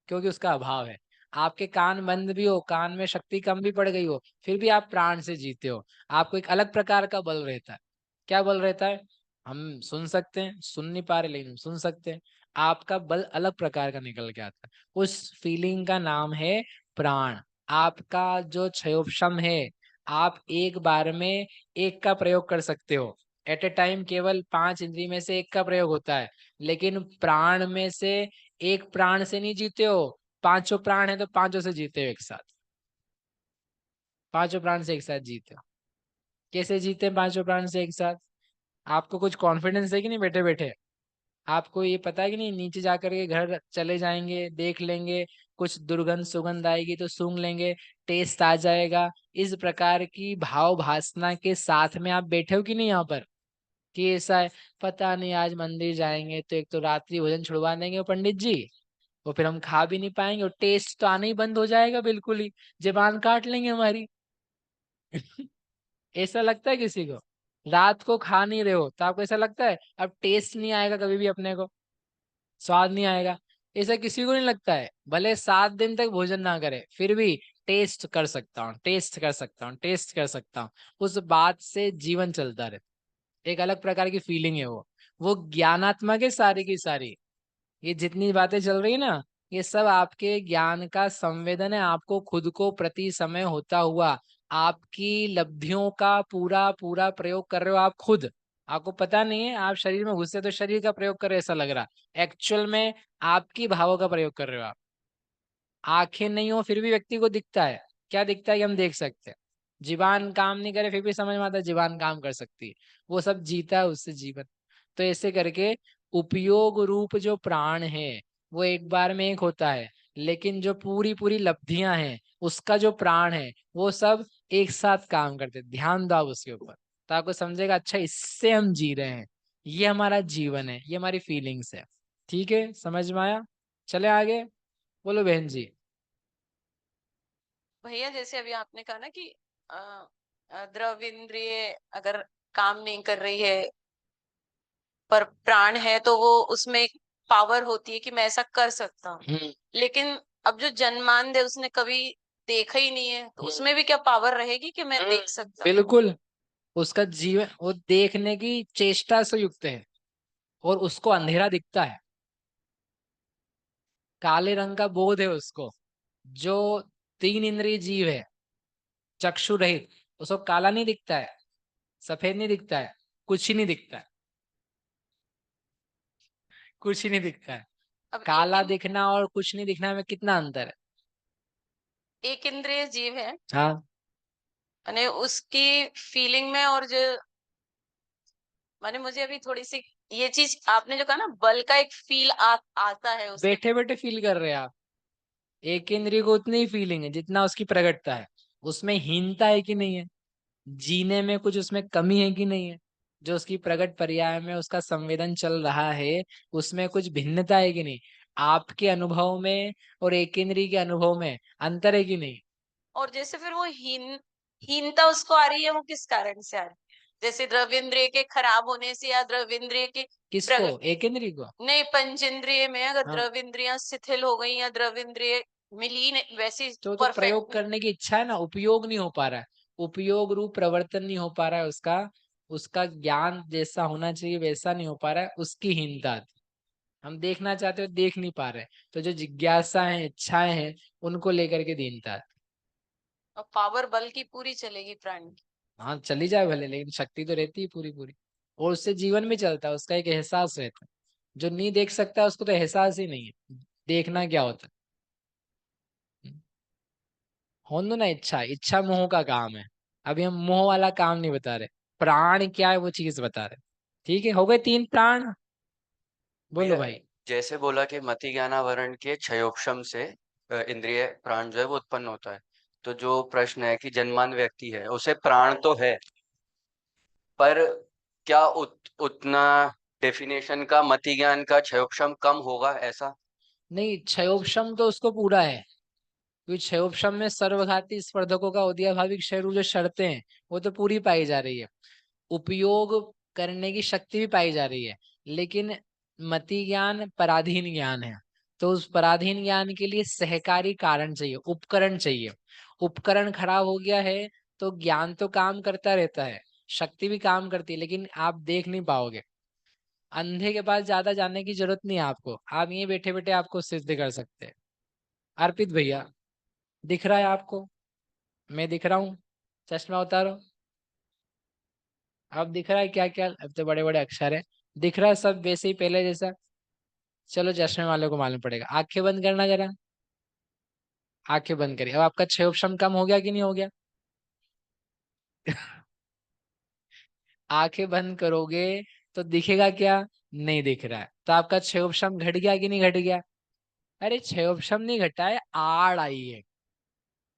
क्योंकि उसका अभाव है। आपके कान बंद भी हो, कान में शक्ति कम भी पड़ गई हो, फिर भी आप प्राण से जीते हो। आपको एक अलग प्रकार का बल रहता है। क्या बल रहता है? हम सुन सकते हैं, सुन नहीं पा रहे लेकिन हम सुन सकते हैं। आपका बल अलग प्रकार का निकल के आता है, उस फीलिंग का नाम है प्राण। आपका जो क्षयोपशम है, आप एक बार में एक का प्रयोग कर सकते हो। एट ए टाइम केवल पांच इंद्रिय में से एक का प्रयोग होता है, लेकिन प्राण में से एक प्राण से नहीं जीते हो, पांचों प्राण है तो पांचों से जीते हो एक साथ, पांचों प्राण से एक साथ जीते हो। कैसे जीते हैं पांचों प्राण से एक साथ? आपको कुछ कॉन्फिडेंस है कि नहीं बैठे बैठे? आपको ये पता है कि नहीं, नीचे जाकर के घर चले जाएंगे, देख लेंगे, कुछ दुर्गंध सुगंध आएगी तो सूंघ लेंगे, टेस्ट आ जाएगा, इस प्रकार की भाव भासना के साथ में आप बैठे हो कि नहीं यहाँ पर, कि ऐसा है पता नहीं आज मंदिर जाएंगे तो एक तो रात्रि भोजन छुड़वा देंगे वो पंडित जी, वो फिर हम खा भी नहीं पाएंगे, और टेस्ट तो आना ही बंद हो जाएगा बिल्कुल ही, जुबान काट लेंगे हमारी। ऐसा लगता है किसी को? रात को खा नहीं रहे हो तो आपको ऐसा लगता है अब टेस्ट नहीं आएगा कभी भी अपने को, स्वाद नहीं आएगा? ऐसा किसी को नहीं लगता है, भले 7 दिन तक भोजन ना करे फिर भी टेस्ट कर सकता हूँ, टेस्ट कर सकता हूँ, टेस्ट कर सकता हूँ, उस बात से जीवन चलता रहे। एक अलग प्रकार की फीलिंग है वो ज्ञानात्मक है सारी की सारी। ये जितनी बातें चल रही है ना, ये सब आपके ज्ञान का संवेदन है, आपको खुद को प्रति समय होता हुआ आपकी लब्धियों का पूरा पूरा प्रयोग कर रहे हो आप खुद। आपको पता नहीं है, आप शरीर में घुसे तो शरीर का प्रयोग कर रहे हो ऐसा लग रहा, एक्चुअल में आपकी भावों का प्रयोग कर रहे हो आप। आंखें नहीं हो फिर भी व्यक्ति को दिखता है, क्या दिखता है कि हम देख सकते हैं। जीवान काम नहीं करे फिर भी समझ में आता है जीवान काम कर सकती है, वो सब जीता है उससे जीवन। तो ऐसे करके उपयोग रूप जो प्राण है वो एक बार में एक होता है, लेकिन जो पूरी पूरी लब्धियां हैं उसका जो प्राण है वो सब एक साथ काम करते हैं। ध्यान दो आप उसके ऊपर, तो आपको समझेगा अच्छा इससे हम जी रहे हैं, ये हमारा जीवन है, ये हमारी फीलिंग्स है। ठीक है, समझ में आया? चले आगे, बोलो बहन जी। भैया जैसे अभी आपने कहा ना कि द्रव इंद्रिय अगर काम नहीं कर रही है पर प्राण है तो वो उसमें एक पावर होती है कि मैं ऐसा कर सकता हूँ। लेकिन अब जो जन्मांध है उसने कभी देखा ही नहीं है तो उसमें भी क्या पावर रहेगी कि मैं देख सकता हूँ? बिल्कुल, उसका जीवन वो देखने की चेष्टा से युक्त है, और उसको अंधेरा दिखता है, काले रंग का बोध है उसको। जो तीन इंद्रिय जीव है, चक्षु रहित, उसको काला नहीं दिखता है, सफेद नहीं दिखता है, कुछ ही नहीं दिखता है। कुछ ही नहीं दिखता है। अब काला दिखना और कुछ नहीं दिखना में कितना अंतर है? एक इंद्रिय जीव है, हाँ, माने उसकी फीलिंग में और जो, माने मुझे अभी थोड़ी सी ये चीज आपने जो कहा ना, बल का एक फील आता है उसके। बैठे बैठे फील कर रहे हैं आप। एक इंद्रिय को उतनी ही फीलिंग है जितना उसकी प्रगटता है। उसमें हीनता है कि नहीं है? जीने में कुछ उसमें कमी है कि नहीं है? जो उसकी प्रगट पर्याय में उसका संवेदन चल रहा है, उसमें कुछ भिन्नता है कि नहीं? आपके अनुभव में और एक इंद्रिय के अनुभव में अंतर है कि नहीं? और जैसे फिर वो हीनता उसको आ रही है, वो किस कारण से आ रही है? जैसे द्रव्येंद्रिय के खराब होने से, या द्रव्येंद्रिय के किसको? एक इंद्रिय को? नहीं, पंचेंद्रिय में अगर हाँ, द्रव्येंद्रियां शिथिल हो गई या द्रव्येंद्रिय मिली वैसी तो प्रयोग परफेक्ट। करने की इच्छा है ना, उपयोग नहीं हो पा रहा है। उपयोग रूप प्रवर्तन नहीं हो पा रहा है उसका। उसका ज्ञान जैसा होना चाहिए वैसा नहीं हो पा रहा है, उसकी हीनता आती है। हम देखना चाहते हो, देख नहीं पा रहे। तो जो जिज्ञासा है, इच्छाएं हैं, उनको लेकर के दीनता आती और पावर बल की पूरी चलेगी प्राणी की। है। हाँ, चली जाए भले, लेकिन शक्ति तो रहती है पूरी पूरी। और उससे जीवन में चलता है, उसका एक एहसास रहता है। जो नहीं देख सकता उसको तो एहसास ही नहीं है देखना क्या होता है। होने दो ना, इच्छा, इच्छा मोह का काम है। अभी हम मोह वाला काम नहीं बता रहे। प्राण क्या है वो चीज बता रहे। ठीक है, हो गए 3 प्राण। बोलो भैया, भाई। जैसे बोला कि मति ज्ञानावरण के क्षयोक्षम से इंद्रिय प्राण जो है वो उत्पन्न होता है। तो जो प्रश्न है कि जन्मान व्यक्ति है उसे प्राण तो है, पर क्या उतना डेफिनेशन का मति ज्ञान का क्षयोक्षम कम होगा ऐसा? नहीं, क्षयोपशम तो उसको पूरा है। क्योंकि क्षयोपशम में सर्वघाती स्पर्धकों का उदयाभाविक क्षय रूप जो शर्तें हैं, वो तो पूरी पाई जा रही है। उपयोग करने की शक्ति भी पाई जा रही है। लेकिन मति ज्ञान पराधीन ज्ञान है। तो उस पराधीन ज्ञान के लिए सहकारी कारण चाहिए, उपकरण चाहिए। उपकरण खराब हो गया है तो ज्ञान तो काम करता रहता है, शक्ति भी काम करती है, लेकिन आप देख नहीं पाओगे। अंधे के पास ज्यादा जाने की जरूरत नहीं है आपको, आप यहीं बैठे बैठे आपको सिद्ध कर सकते हैं। अर्पित भैया, दिख रहा है आपको? मैं दिख रहा हूँ? चश्मा उतारो। अब दिख रहा है क्या क्या? अब तो बड़े बड़े अक्षर है। दिख रहा है सब वैसे ही पहले जैसा? चलो, चश्मे वाले को मालूम पड़ेगा। आंखें बंद करना जरा। आंखें बंद करिए। अब आपका क्षयोपशम कम हो गया कि नहीं हो गया? आंखें बंद करोगे तो दिखेगा क्या? नहीं दिख रहा है, तो आपका क्षयोपशम घट गया कि नहीं घट गया? अरे, क्षयोपशम नहीं घटा है, आड़ आई है।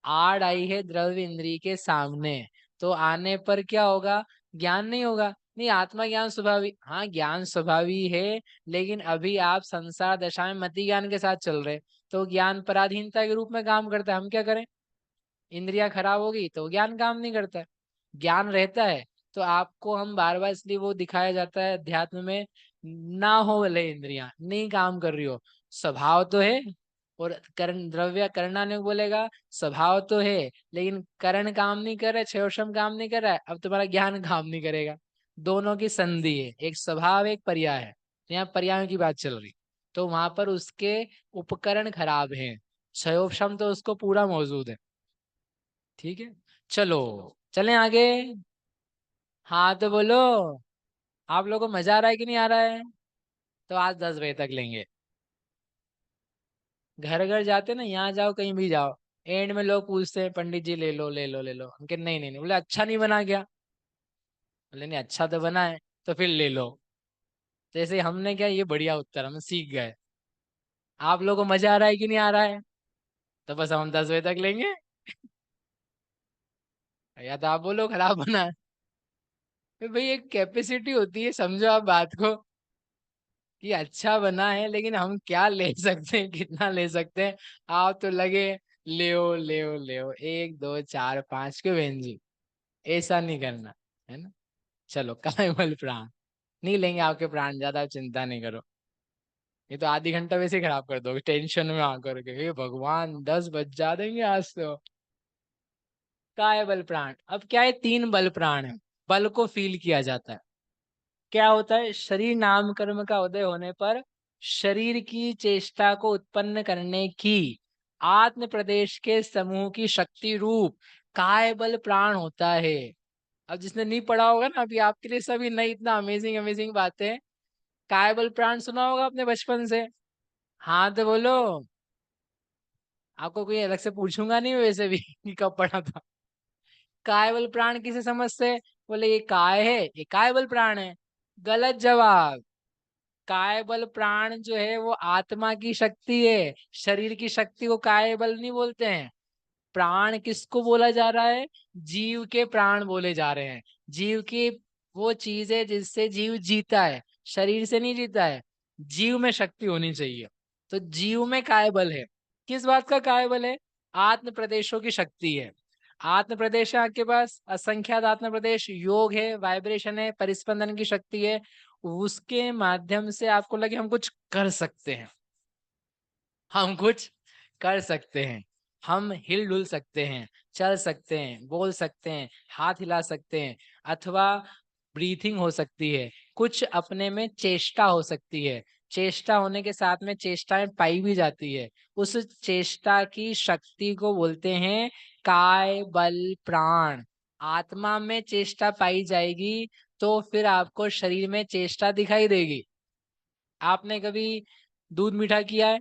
आड़ आई है द्रव्य इंद्रिय के सामने। तो आने पर क्या होगा? ज्ञान नहीं होगा। नहीं, आत्मा ज्ञान स्वभावी, हाँ ज्ञान स्वभावी है। लेकिन अभी आप संसार दशा में मति ज्ञान के साथ चल रहे। तो ज्ञान पराधीनता के रूप में काम करता है, हम क्या करें? इंद्रियां खराब हो गई तो ज्ञान काम नहीं करता है। ज्ञान रहता है। तो आपको हम बार बार इसलिए वो दिखाया जाता है अध्यात्म में, ना हो भले इंद्रियां नहीं काम कर रही हो, स्वभाव तो है। और करण द्रव्य करणाने को बोलेगा, स्वभाव तो है लेकिन करण काम नहीं कर रहा है, क्षयोक्षम काम नहीं कर रहा है, अब तुम्हारा ज्ञान काम नहीं करेगा। दोनों की संधि है, एक स्वभाव एक पर्याय है। तो यहाँ पर्यायों की बात चल रही। तो वहां पर उसके उपकरण खराब हैं। क्षयोक्षम तो उसको पूरा मौजूद है। ठीक है, चलो चलें आगे। हाँ तो बोलो, आप लोगों को मजा आ रहा है कि नहीं आ रहा है? तो आज 10 बजे तक लेंगे। घर घर जाते ना, यहाँ जाओ कहीं भी जाओ, एंड में लोग पूछते हैं पंडित जी ले लो ले लो ले लो। उनके नहीं नहीं नहीं, बोले अच्छा नहीं बना क्या? बोले नहीं, अच्छा तो बना है। तो फिर ले लो। जैसे हमने क्या, ये बढ़िया उत्तर हम सीख गए। आप लोगों को मजा आ रहा है कि नहीं आ रहा है? तो बस हम 10 बजे तक लेंगे। या तो आप बोलो खराब बना है। फिर भाई एक कैपेसिटी होती है, समझो आप बात को, कि अच्छा बना है लेकिन हम क्या ले सकते हैं, कितना ले सकते हैं। आप तो लगे ले 1 2 4 5 के व्यंजन। ऐसा नहीं करना है ना। चलो, कायमल प्राण नहीं लेंगे आपके प्राण, ज्यादा चिंता नहीं करो। ये तो आधी घंटा वैसे ही खराब कर दोगे टेंशन में आकर के, हे भगवान 10 बज जा देंगे आज तो। काय बल प्राण, अब क्या है, 3 बल प्राण है। बल को फील किया जाता है। क्या होता है, शरीर नाम कर्म का उदय होने पर शरीर की चेष्टा को उत्पन्न करने की आत्म प्रदेश के समूह की शक्ति रूप काय बल प्राण होता है। अब जिसने नहीं पढ़ा होगा ना, अभी आपके लिए सभी नई, इतना अमेजिंग अमेजिंग बातें। कायबल प्राण सुना होगा आपने बचपन से। हाँ तो बोलो। आपको कोई अलग से पूछूंगा नहीं वैसे भी कि कब पढ़ा था। कायबल प्राण किसे समझते हैं? बोले ये काय है, ये कायबल प्राण है। गलत जवाब। कायबल प्राण जो है वो आत्मा की शक्ति है, शरीर की शक्ति को कायबल नहीं बोलते हैं। प्राण किसको बोला जा रहा है? जीव के प्राण बोले जा रहे हैं। जीव की वो चीज है जिससे जीव जीता है, शरीर से नहीं जीता है। जीव में शक्ति होनी चाहिए। तो जीव में काय बल है। किस बात का काय बल है? आत्म प्रदेशों की शक्ति है। आत्म प्रदेश है आपके पास, असंख्यात आत्म प्रदेश, योग है, वाइब्रेशन है, परिस्पंदन की शक्ति है। उसके माध्यम से आपको लगे हम कुछ कर सकते हैं, हम कुछ कर सकते हैं, हम हिल डुल सकते हैं, चल सकते हैं, बोल सकते हैं, हाथ हिला सकते हैं, अथवा ब्रीथिंग हो सकती है, कुछ अपने में चेष्टा हो सकती है। चेष्टा होने के साथ में चेष्टाएं पाई भी जाती है। उस चेष्टा की शक्ति को बोलते हैं काय बल प्राण। आत्मा में चेष्टा पाई जाएगी तो फिर आपको शरीर में चेष्टा दिखाई देगी। आपने कभी दूध मीठा किया है?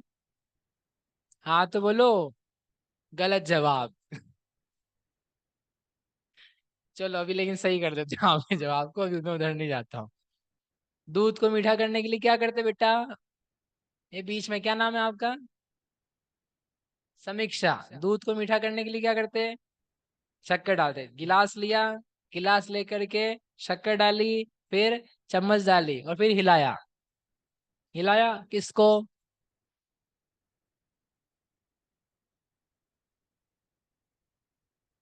हाँ तो बोलो। गलत जवाब। चलो अभी लेकिन सही कर देते हैं आपके जवाब को, अभी उसमें उधर नहीं जाता हूँ। दूध को मीठा करने के लिए क्या करते बेटा? ये बीच में क्या नाम है आपका? समीक्षा। दूध को मीठा करने के लिए क्या करते हैं? शक्कर डालते। गिलास लिया, गिलास लेकर के शक्कर डाली, फिर चम्मच डाली और फिर हिलाया। हिलाया किसको?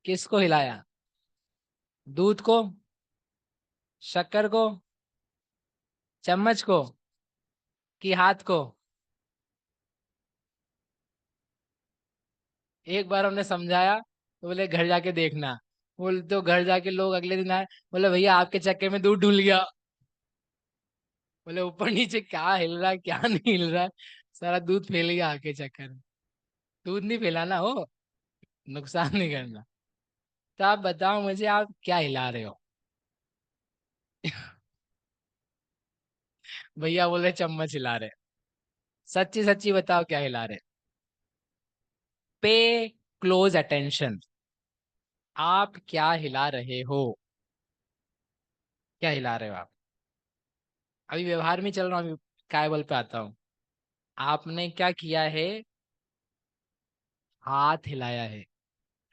किसको हिलाया? दूध को, शक्कर को, चम्मच को, कि हाथ को? एक बार हमने समझाया तो बोले घर जाके देखना। बोल तो घर जाके लोग अगले दिन आए, बोले भैया आपके चक्कर में दूध ढुल गया। बोले ऊपर नीचे क्या हिल रहा है क्या नहीं हिल रहा है, सारा दूध फैल गया आपके चक्कर में। दूध नहीं फैलाना हो, नुकसान नहीं करना। तो आप बताओ मुझे, आप क्या हिला रहे हो? भैया बोले चम्मच हिला रहे। सच्ची सच्ची बताओ क्या हिला रहे? पे क्लोज अटेंशन। आप क्या हिला रहे हो? क्या हिला रहे हो आप? अभी व्यवहार में चल रहा हूँ, अभी काय बल पे आता हूँ। आपने क्या किया है? हाथ हिलाया है।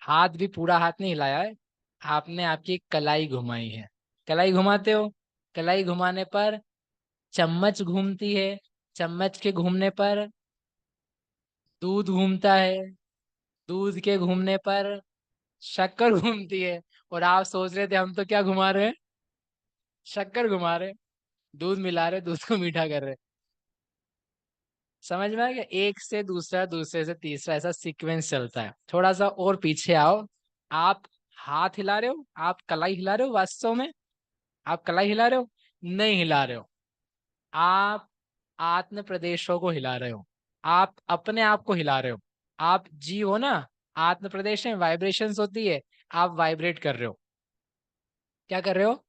हाथ भी पूरा हाथ नहीं हिलाया है, आपने आपकी कलाई घुमाई है। कलाई घुमाते हो, कलाई घुमाने पर चम्मच घूमती है, चम्मच के घूमने पर दूध घूमता है, दूध के घूमने पर शक्कर घूमती है। और आप सोच रहे थे हम तो क्या घुमा रहे हैं? शक्कर घुमा रहे हैं। दूध मिला रहे, दूध को मीठा कर रहे। समझ में आ गया? एक से दूसरा, दूसरे से तीसरा, ऐसा सीक्वेंस चलता है। थोड़ा सा और पीछे आओ। आप हाथ हिला रहे हो, आप कलाई हिला रहे हो वास्तव में? आप कलाई हिला रहे हो? नहीं हिला रहे हो। आप आत्म प्रदेशों को हिला रहे हो, आप अपने आप को हिला रहे हो। आप जीव हो ना, आत्म प्रदेश है, वाइब्रेशंस होती है, आप वाइब्रेट कर रहे हो। क्या कर रहे हो?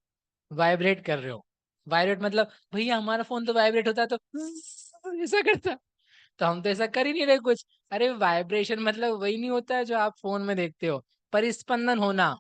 वाइब्रेट कर रहे हो। वाइब्रेट मतलब भैया हमारा फोन तो वाइब्रेट होता है तो ऐसा करता है। तो हम तो ऐसा कर ही नहीं रहे कुछ। अरे वाइब्रेशन मतलब वही नहीं होता है जो आप फोन में देखते हो। परिस्पंदन होना,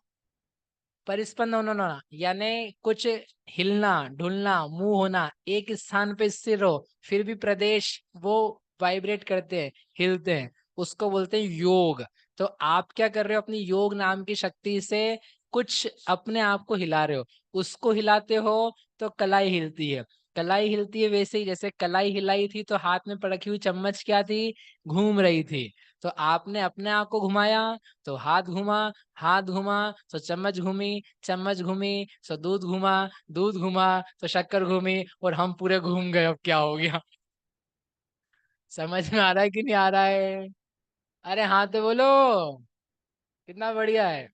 परिस्पंदन होना यानी कुछ हिलना डुलना, मूव होना, एक स्थान पे स्थिर हो फिर भी प्रदेश वो वाइब्रेट करते हैं, हिलते हैं, उसको बोलते हैं योग। तो आप क्या कर रहे हो? अपनी योग नाम की शक्ति से कुछ अपने आप को हिला रहे हो। उसको हिलाते हो तो कलाई हिलती है। कलाई हिलती है वैसे ही जैसे कलाई हिलाई थी तो हाथ में पड़की हुई चम्मच क्या थी? घूम रही थी। तो आपने अपने आप को घुमाया तो हाथ घुमा, हाथ घुमा तो चम्मच घूमी, चम्मच घूमी तो दूध घुमा, दूध घुमा तो शक्कर घूमी, और हम पूरे घूम गए। अब क्या हो गया? समझ में आ रहा है कि नहीं आ रहा है? अरे हाँ तो बोलो। कितना बढ़िया है।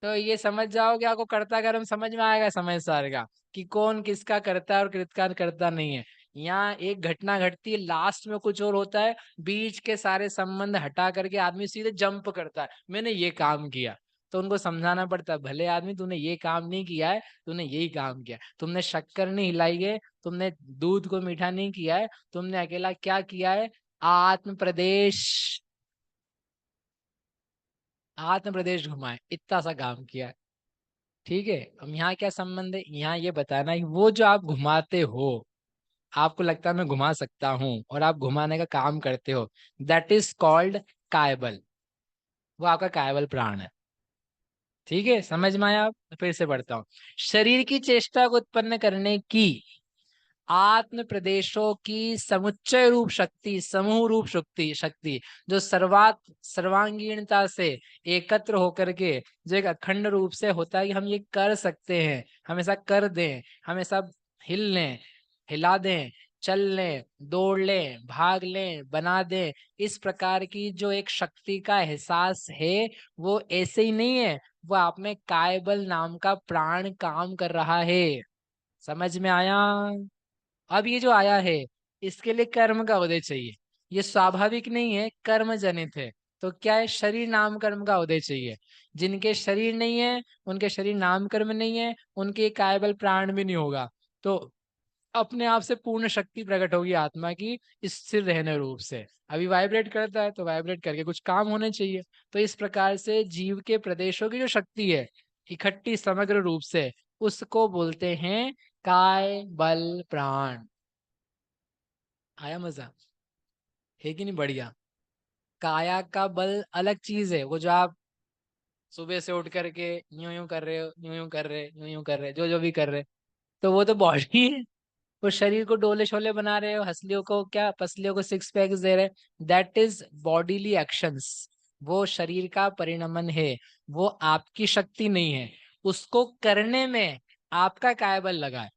तो ये समझ जाओगे, आपको कर्ता कर्म समझ में आएगा, समझ सारेगा कि कौन किसका करता है और किसका करता नहीं है। यहाँ एक घटना घटती है, लास्ट में कुछ और होता है, बीच के सारे संबंध हटा करके आदमी सीधे जंप करता है, मैंने ये काम किया। तो उनको समझाना पड़ता है, भले आदमी तूने ये काम नहीं किया है, तूने यही काम किया है। तुमने शक्कर नहीं हिलाई है, तुमने दूध को मीठा नहीं किया है, तुमने अकेला क्या किया है, आत्म प्रदेश, आत्म प्रदेश घुमाए, इतना सा काम किया है। ठीक है, अब यहाँ क्या संबंध है, यहाँ ये बताना है कि वो जो आप घुमाते हो, आपको लगता है मैं घुमा सकता हूँ और आप घुमाने का काम करते हो, दैट इज कॉल्ड कायबल। वो आपका कायबल प्राण है। ठीक है, समझ में आया? आप फिर से पढ़ता हूँ। शरीर की चेष्टा को उत्पन्न करने की आत्म प्रदेशों की समुच्चय रूप शक्ति, समूह रूप शक्ति शक्ति जो सर्वांगीणता से एकत्र होकर के जो एक अखंड रूप से होता है कि हम ये कर सकते हैं, हम ऐसा कर दें, हम ऐसा हिल लें, हिला दें, चल लें, दौड़ लें, भाग लें, बना दें, इस प्रकार की जो एक शक्ति का एहसास है, वो ऐसे ही नहीं है, वो आप में कायबल नाम का प्राण काम कर रहा है। समझ में आया? अब ये जो आया है, इसके लिए कर्म का उदय चाहिए। ये स्वाभाविक नहीं है, कर्म जनित है। तो क्या है, शरीर नाम कर्म का उदय चाहिए। जिनके शरीर नहीं है, उनके शरीर नाम कर्म नहीं है, उनके कायबल प्राण भी नहीं होगा। तो अपने आप से पूर्ण शक्ति प्रकट होगी आत्मा की स्थिर रहने रूप से। अभी वाइब्रेट करता है तो वाइब्रेट करके कुछ काम होने चाहिए। तो इस प्रकार से जीव के प्रदेशों की जो शक्ति है इकट्ठी समग्र रूप से, उसको बोलते हैं काय बल प्राण। आया मजा? है कि नहीं बढ़िया? काया का बल अलग चीज है, वो जो आप सुबह से उठ करके यूं यूं कर रहे हो, यूं यूं कर रहे, यूं यूं कर रहे, जो जो भी कर रहे, तो वो तो बॉडी है। वो शरीर को डोले शोले बना रहे हो, हंसलियों को क्या, पसलियों को सिक्स पैक्स दे रहे, दैट इज बॉडीली एक्शंस। वो शरीर का परिणमन है, वो आपकी शक्ति नहीं है। उसको करने में आपका कायबल लगा है।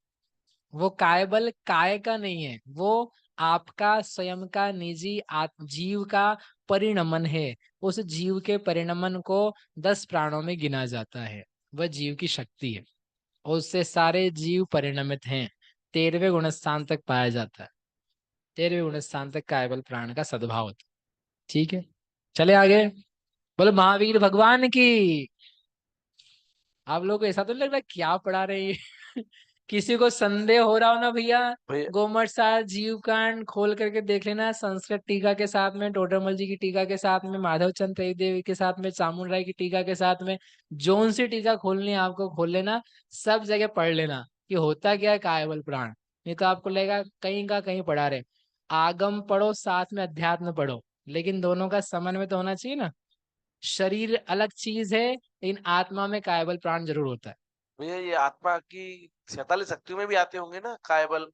वो कायबल काय का नहीं है, वो आपका स्वयं का निजी जीव का परिणमन है। उस जीव के परिणमन को 10 प्राणों में गिना जाता है। वह जीव की शक्ति है और उससे सारे जीव परिणमित हैं। 13वें गुणस्थान तक पाया जाता है। 13वें गुणस्थान तक कायबल प्राण का सद्भाव होता है। ठीक है, चले आगे। बोलो महावीर भगवान की। आप लोग को ऐसा तो नहीं लग रहा क्या पढ़ा रहे हैं ये? किसी को संदेह हो रहा हो ना भैया, भैया गोमट सार जीव कांड खोल करके देख लेना। संस्कृत टीका के साथ में, टोडरमल जी की टीका के साथ में, माधव चंद देवी के साथ में, चामुंड राय की टीका के साथ में, जोन सी टीका खोलनी है आपको खोल लेना। सब जगह पढ़ लेना कि होता क्या है कायबल प्राण। नहीं तो आपको लगेगा कहीं का कहीं पढ़ा रहे। आगम पढ़ो साथ में अध्यात्म पढ़ो, लेकिन दोनों का समन्वय तो होना चाहिए ना। शरीर अलग चीज है, लेकिन आत्मा में कायबल प्राण जरूर होता है। भैया ये आत्मा की 47 शक्तियों में भी आते होंगे ना कायबल।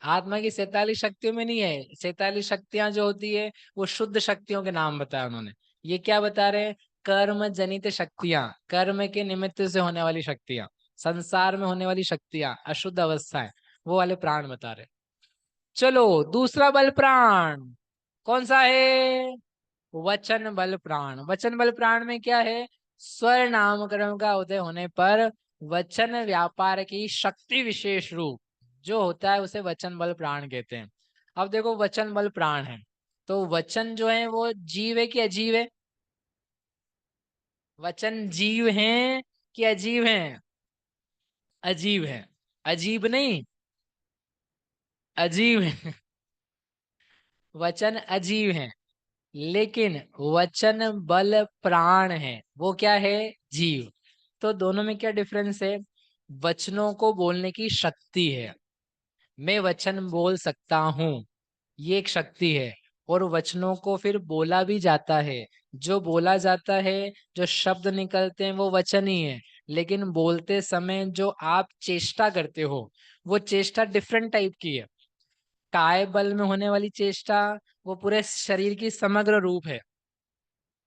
आत्मा की 47 शक्तियों में नहीं है। 47 शक्तियां जो होती है वो शुद्ध शक्तियों के नाम बताया उन्होंने। ये क्या बता रहे हैं, कर्म जनित शक्तियां, कर्म के निमित्त से होने वाली शक्तियां, संसार में होने वाली शक्तियां, अशुद्ध अवस्थाएं, वो वाले प्राण बता रहे। चलो दूसरा बल प्राण कौन सा है? वचन बल प्राण। वचन बल प्राण में क्या है, स्वर नामकरण का उदय होने पर वचन व्यापार की शक्ति विशेष रूप जो होता है उसे वचन बल प्राण कहते हैं। अब देखो वचन बल प्राण है, तो वचन जो है वो जीव है कि अजीव है? वचन जीव हैं कि अजीव हैं? अजीव है। अजीब नहीं, अजीब है। वचन अजीव है, लेकिन वचन बल प्राण है, वो क्या है, जीव। तो दोनों में क्या डिफरेंस है? वचनों को बोलने की शक्ति है, मैं वचन बोल सकता हूँ, ये एक शक्ति है। और वचनों को फिर बोला भी जाता है। जो बोला जाता है, जो शब्द निकलते हैं वो वचन ही है, लेकिन बोलते समय जो आप चेष्टा करते हो वो चेष्टा डिफरेंट टाइप की है। काय बल में होने वाली चेष्टा वो पूरे शरीर की समग्र रूप है।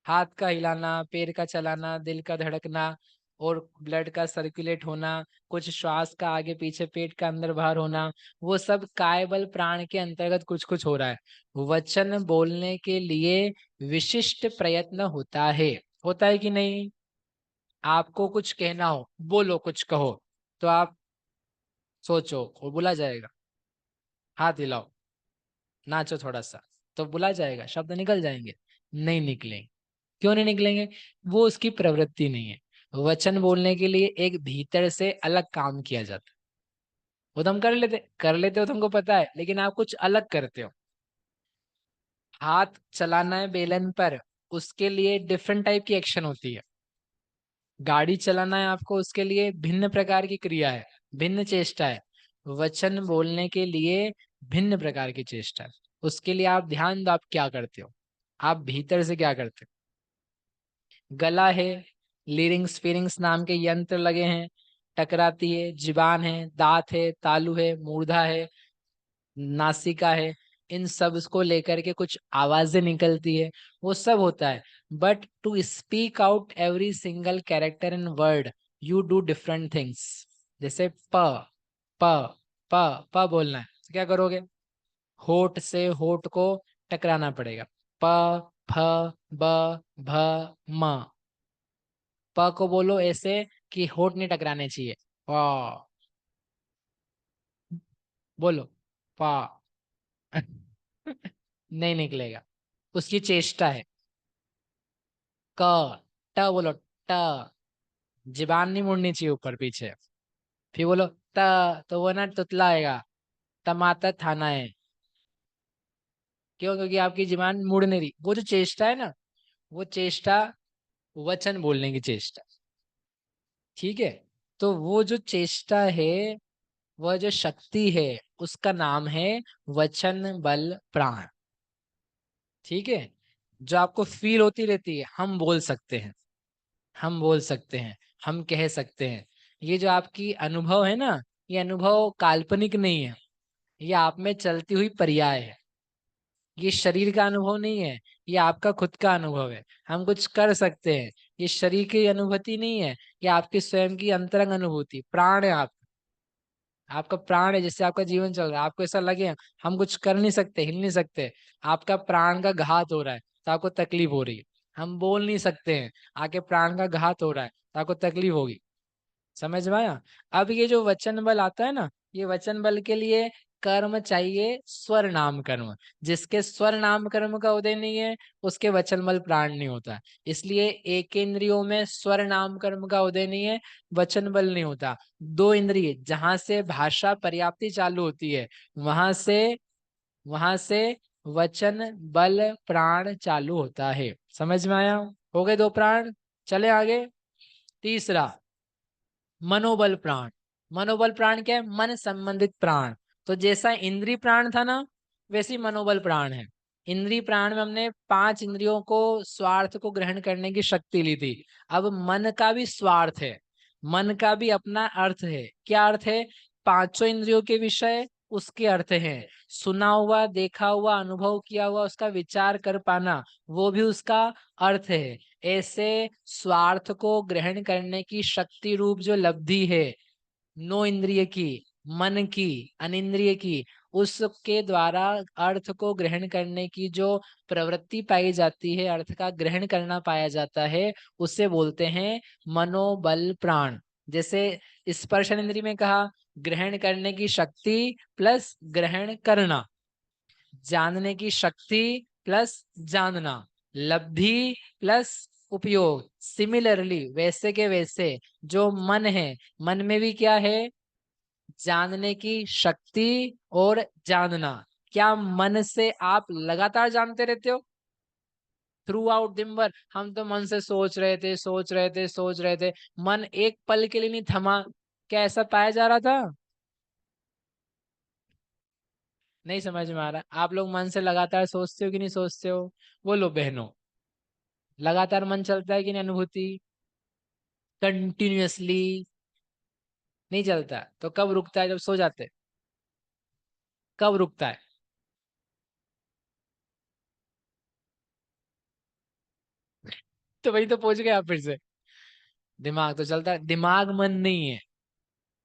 हाथ का हिलाना, पैर का चलाना, दिल का धड़कना और ब्लड का सर्कुलेट होना, कुछ श्वास का आगे पीछे, पेट का अंदर बाहर होना, वो सब कायबल प्राण के अंतर्गत कुछ कुछ हो रहा है। वचन बोलने के लिए विशिष्ट प्रयत्न होता है कि नहीं? आपको कुछ कहना हो, बोलो, कुछ कहो, तो आप सोचो और बोला जाएगा। हाथ हिलाओ, नाचो थोड़ा सा, तो बोला जाएगा, शब्द निकल जाएंगे? नहीं निकलेंगे। क्यों नहीं निकलेंगे? वो उसकी प्रवृत्ति नहीं है। वचन बोलने के लिए एक भीतर से अलग काम किया जाता है। वो तो हम कर लेते हो, तुमको पता है, लेकिन आप कुछ अलग करते हो। हाथ चलाना है बेलन पर, उसके लिए डिफरेंट टाइप की एक्शन होती है। गाड़ी चलाना है आपको, उसके लिए भिन्न प्रकार की क्रिया है, भिन्न चेष्टा है। वचन बोलने के लिए भिन्न प्रकार की चेष्टा है। उसके लिए आप ध्यान दो, आप क्या करते हो, आप भीतर से क्या करते हो। गला है, लिरिंग्स फिरिंग्स नाम के यंत्र लगे हैं, टकराती है। जीबान है, दांत है, तालु है, मूर्धा है, नासिका है। इन सब को लेकर के कुछ आवाजें निकलती है, वो सब होता है। But to speak out every single character in word, you do different things. जैसे प, प, प बोलना है तो क्या करोगे? होठ से होठ को टकराना पड़ेगा। प, फ, ब, भ, म। प को बोलो ऐसे कि होठ नहीं टकराने चाहिए। प बोलो, पा। नहीं निकलेगा, उसकी चेष्टा है। क, ट बोलो, ट। जीबान नहीं मुड़नी चाहिए ऊपर पीछे। फिर बोलो त, तो वो ना तुतला आएगा। टमाटर खाना है। क्यों? क्योंकि आपकी जीबान मुड़ नहीं रही। वो जो चेष्टा है ना, वो चेष्टा वचन बोलने की चेष्टा। ठीक है? तो वो जो चेष्टा है, वह जो शक्ति है, उसका नाम है वचन बल प्राण। ठीक है? जो आपको फील होती रहती है, हम बोल सकते हैं, हम बोल सकते हैं, हम कह सकते हैं। ये जो आपकी अनुभव है ना, ये अनुभव काल्पनिक नहीं है, ये आप में चलती हुई पर्याय है। ये शरीर का अनुभव नहीं है, ये आपका खुद का अनुभव है। हम कुछ कर सकते हैं, ये शरीर की अनुभूति नहीं है, ये आपकी स्वयं की अंतरंग अनुभूति। प्राण है आप, आपका प्राण है, जिससे आपका जीवन चल रहा है। आपको ऐसा लगे हम कुछ कर नहीं सकते, हिल नहीं सकते, आपका प्राण का घात हो रहा है तो आपको तकलीफ हो रही है। हम बोल नहीं सकते हैं, आके प्राण का घात हो रहा है तो आपको तकलीफ होगी। समझ में आया? अब ये जो वचन बल आता है ना, ये वचन बल के लिए कर्म चाहिए, स्वर नाम कर्म। जिसके स्वर नाम कर्म का उदय नहीं है, उसके वचन बल प्राण नहीं होता। इसलिए एक इंद्रियों में स्वर नाम कर्म का उदय नहीं है, वचन बल नहीं होता। दो इंद्रिय जहां से भाषा पर्याप्ति चालू होती है, वहां से वचन बल प्राण चालू होता है। समझ में आया? हो गए दो प्राण। चले आगे। तीसरा, मनोबल प्राण। मनोबल प्राण क्या है? मन संबंधित प्राण। तो जैसा इंद्रिय प्राण था ना, वैसे ही मनोबल प्राण है। इंद्रिय प्राण में हमने 5 इंद्रियों को, स्वार्थ को ग्रहण करने की शक्ति ली थी। अब मन का भी स्वार्थ है, मन का भी अपना अर्थ है। क्या अर्थ है? पांचों इंद्रियों के विषय उसके अर्थ हैं। सुना हुआ, देखा हुआ, अनुभव किया हुआ, उसका विचार कर पाना, वो भी उसका अर्थ है। ऐसे स्वार्थ को ग्रहण करने की शक्ति रूप जो लब्धि है, नो इंद्रिय की, मन की, अनिंद्रिय की, उसके द्वारा अर्थ को ग्रहण करने की जो प्रवृत्ति पाई जाती है, अर्थ का ग्रहण करना पाया जाता है, उसे बोलते हैं मनोबल प्राण। जैसे स्पर्शन इंद्रिय में कहा, ग्रहण करने की शक्ति प्लस ग्रहण करना, जानने की शक्ति प्लस जानना, लब्धि प्लस उपयोग। सिमिलरली वैसे के वैसे जो मन है, मन में भी क्या है? जानने की शक्ति और जानना। क्या मन से आप लगातार जानते रहते हो? थ्रू आउट दिन भर हम तो मन से सोच रहे थे, सोच रहे थे, सोच रहे थे, मन एक पल के लिए नहीं थमा। क्या ऐसा पाया जा रहा था? नहीं समझ में आ रहा? आप लोग मन से लगातार सोचते हो कि नहीं सोचते हो? बोलो बहनों, लगातार मन चलता है कि नहीं? अनुभूति कंटिन्यूअसली नहीं चलता। तो कब रुकता है? जब सो जाते। कब रुकता है? तो वही तो पूछ गए आप फिर से। दिमाग तो चलता है, दिमाग मन नहीं है।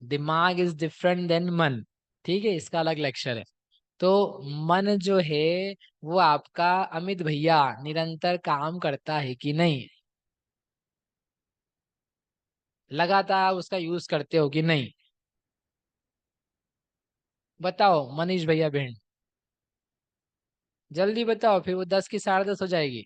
दिमाग इज डिफरेंट देन मन। ठीक है, इसका अलग लेक्चर है। तो मन जो है, वो आपका अमित भैया निरंतर काम करता है कि नहीं? लगातार आप उसका यूज करते हो कि नहीं? बताओ मनीष भैया बहन, जल्दी बताओ, फिर वो 10 की 10:30 हो जाएगी।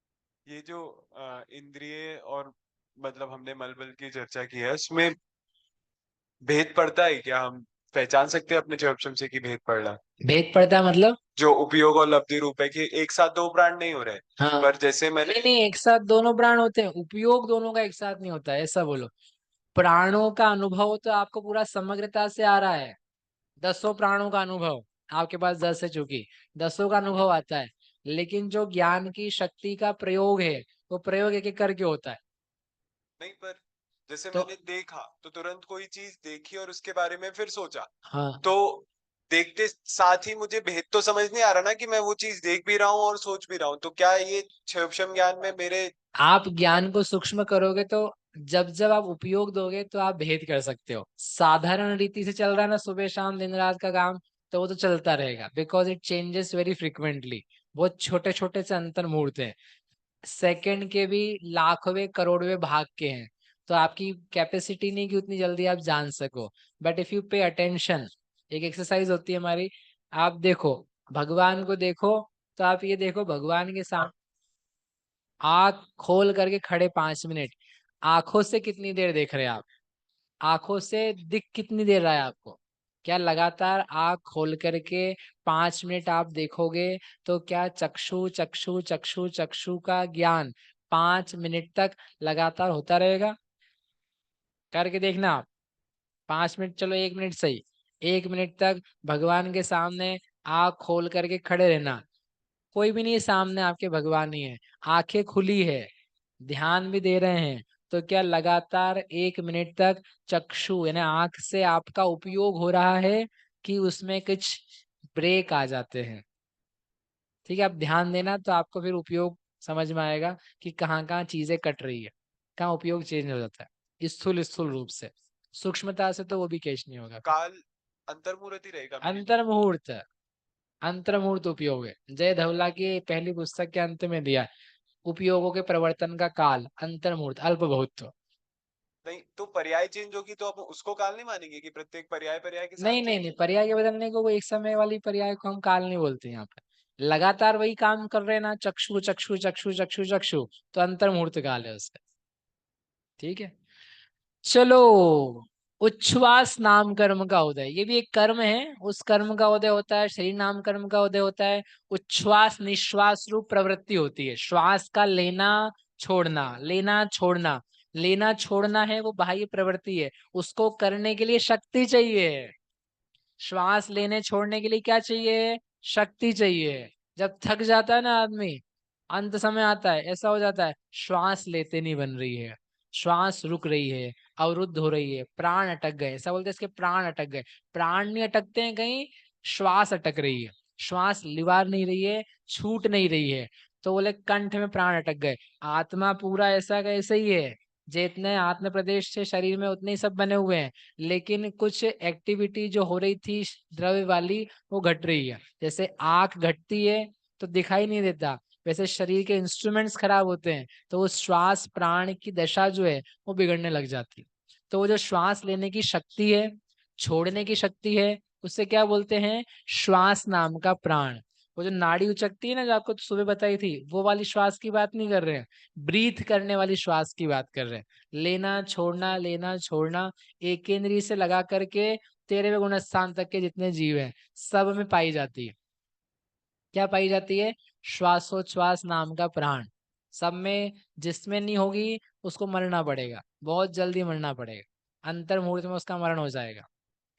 ये जो इंद्रिय और मतलब हमने मलबल की चर्चा की है, उसमें भेद पड़ता है क्या? हम पहचान सकते हैं अपने जवाब से कि भेद पड़ रहा है? भेद पड़ता है मतलब? जो उपयोग और लब्धि रूप है कि एक साथ दो ब्रांड नहीं हो रहे, हाँ, पर जैसे मैंने नहीं नहीं, एक साथ दोनों प्राण होते हैं, उपयोग दोनों का एक साथ नहीं होता है, ऐसा बोलो। प्राणों का अनुभव तो आपको पूरा समग्रता से आ रहा है, 10 प्राणों का अनुभव आपके पास 10 है, चूंकि 10 का अनुभव आता है, लेकिन जो ज्ञान की शक्ति का प्रयोग है वो प्रयोग एक एक करके होता है। नहीं, पर जैसे तो मैंने देखा तो तुरंत कोई चीज देखी और उसके बारे में फिर सोचा, हाँ, तो देखते साथ ही मुझे भेद तो समझ नहीं आ रहा ना कि मैं वो चीज देख भी रहा हूँ और सोच भी रहा हूँ, तो क्या ये क्षयोक्षम ज्ञान में मेरे आप ज्ञान को सूक्ष्म करोगे तो जब जब आप उपयोग दोगे तो आप भेद कर सकते हो। साधारण रीति से चल रहा है ना सुबह शाम दिन रात का काम, तो वो तो चलता रहेगा, because it changes very frequently. बहुत छोटे छोटे से अंतर मुहूर्त हैं, सेकंड के भी लाखवें करोड़वें भाग के हैं, तो आपकी कैपेसिटी नहीं कि उतनी जल्दी आप जान सको। But if you pay attention, एक एक्सरसाइज होती है हमारी, आप देखो भगवान को देखो, तो आप ये देखो भगवान के सामने आंख खोल करके खड़े 5 मिनट, आंखों से कितनी देर देख रहे हैं आप? आंखों से दिख कितनी देर रहा है आपको? क्या लगातार आंख खोल करके 5 मिनट आप देखोगे तो क्या चक्षु चक्षु चक्षु चक्षु का ज्ञान 5 मिनट तक लगातार होता रहेगा? करके देखना आप, 5 मिनट, चलो 1 मिनट सही, 1 मिनट तक भगवान के सामने आंख खोल करके खड़े रहना। कोई भी नहीं है सामने, आपके भगवान ही है, आंखें खुली है, ध्यान भी दे रहे हैं, तो क्या लगातार 1 मिनट तक चक्षु यानी आंख से आपका उपयोग हो रहा है कि उसमें कुछ ब्रेक आ जाते हैं? ठीक है, आप ध्यान देना तो आपको फिर उपयोग समझ में आएगा कि कहाँ कहाँ चीजें कट रही है, कहाँ उपयोग चेंज हो जाता है, स्थूल स्थूल रूप से। सूक्ष्मता से तो वो भी कैच नहीं होगा। काल अंतर्मुहूर्त ही रहेगा मेरे लिए। अंतर मुहूर्त, अंतर मुहूर्त उपयोग है, जय धवला की पहली पुस्तक के अंत में दिया है, उपयोगों के प्रवर्तन का काल अंतर मुहूर्त अल्प बहुत। नहीं तो पर्याय चेंज होगी तो आप उसको काल नहीं मानेंगे कि प्रत्येक पर्याय पर्याय के साथ नहीं नहीं चेंज? नहीं, पर्याय के बदलने को वो एक समय वाली पर्याय को हम काल नहीं बोलते यहाँ पे। लगातार वही काम कर रहे हैं ना, चक्षु चक्षु चक्षु चक्षु चक्षु, तो अंतर मुहूर्त काल है उसका। ठीक है, चलो। उच्छ्वास नाम कर्म का उदय, ये भी एक कर्म है, उस कर्म का उदय होता है, शरीर नाम कर्म का उदय होता है। उच्छ्वास निश्वास रूप प्रवृत्ति होती है, श्वास का लेना छोड़ना, लेना छोड़ना, लेना छोड़ना है वो बाह्य प्रवृत्ति है, उसको करने के लिए शक्ति चाहिए। श्वास लेने छोड़ने के लिए क्या चाहिए? शक्ति चाहिए। जब थक जाता है ना आदमी, अंत समय आता है, ऐसा हो जाता है श्वास लेते नहीं बन रही है, श्वास रुक रही है, अवरुद्ध हो रही है, प्राण अटक गए, ऐसा बोलते हैं इसके प्राण अटक गए। प्राण नहीं अटकते हैं कहीं, श्वास अटक रही है, श्वास लिवार नहीं रही है, छूट नहीं रही है, तो बोले कंठ में प्राण अटक गए। आत्मा पूरा ऐसा का ऐसा ही है, जितने आत्म प्रदेश से शरीर में उतने ही सब बने हुए हैं, लेकिन कुछ एक्टिविटी जो हो रही थी द्रव्य वाली वो घट रही है। जैसे आंख घटती है तो दिखाई नहीं देता, वैसे शरीर के इंस्ट्रूमेंट्स खराब होते हैं तो वो श्वास प्राण की दशा जो है वो बिगड़ने लग जाती है। तो वो जो श्वास लेने की शक्ति है, छोड़ने की शक्ति है, उससे क्या बोलते हैं? श्वास नाम का प्राण। वो जो नाड़ी उचकती है ना, जो आपको सुबह बताई थी, वो वाली श्वास की बात नहीं कर रहे हैं, ब्रीथ करने वाली श्वास की बात कर रहे हैं। लेना छोड़ना एक केंद्रीय से लगा करके 13वें गुण स्थान तक के जितने जीव हैं सब में पाई जाती है। क्या पाई जाती है? श्वासोच्छ्वास नाम का प्राण सब में, जिसमें नहीं होगी उसको मरना पड़ेगा, बहुत जल्दी मरना पड़ेगा, अंतर मुहूर्त में उसका मरण हो जाएगा।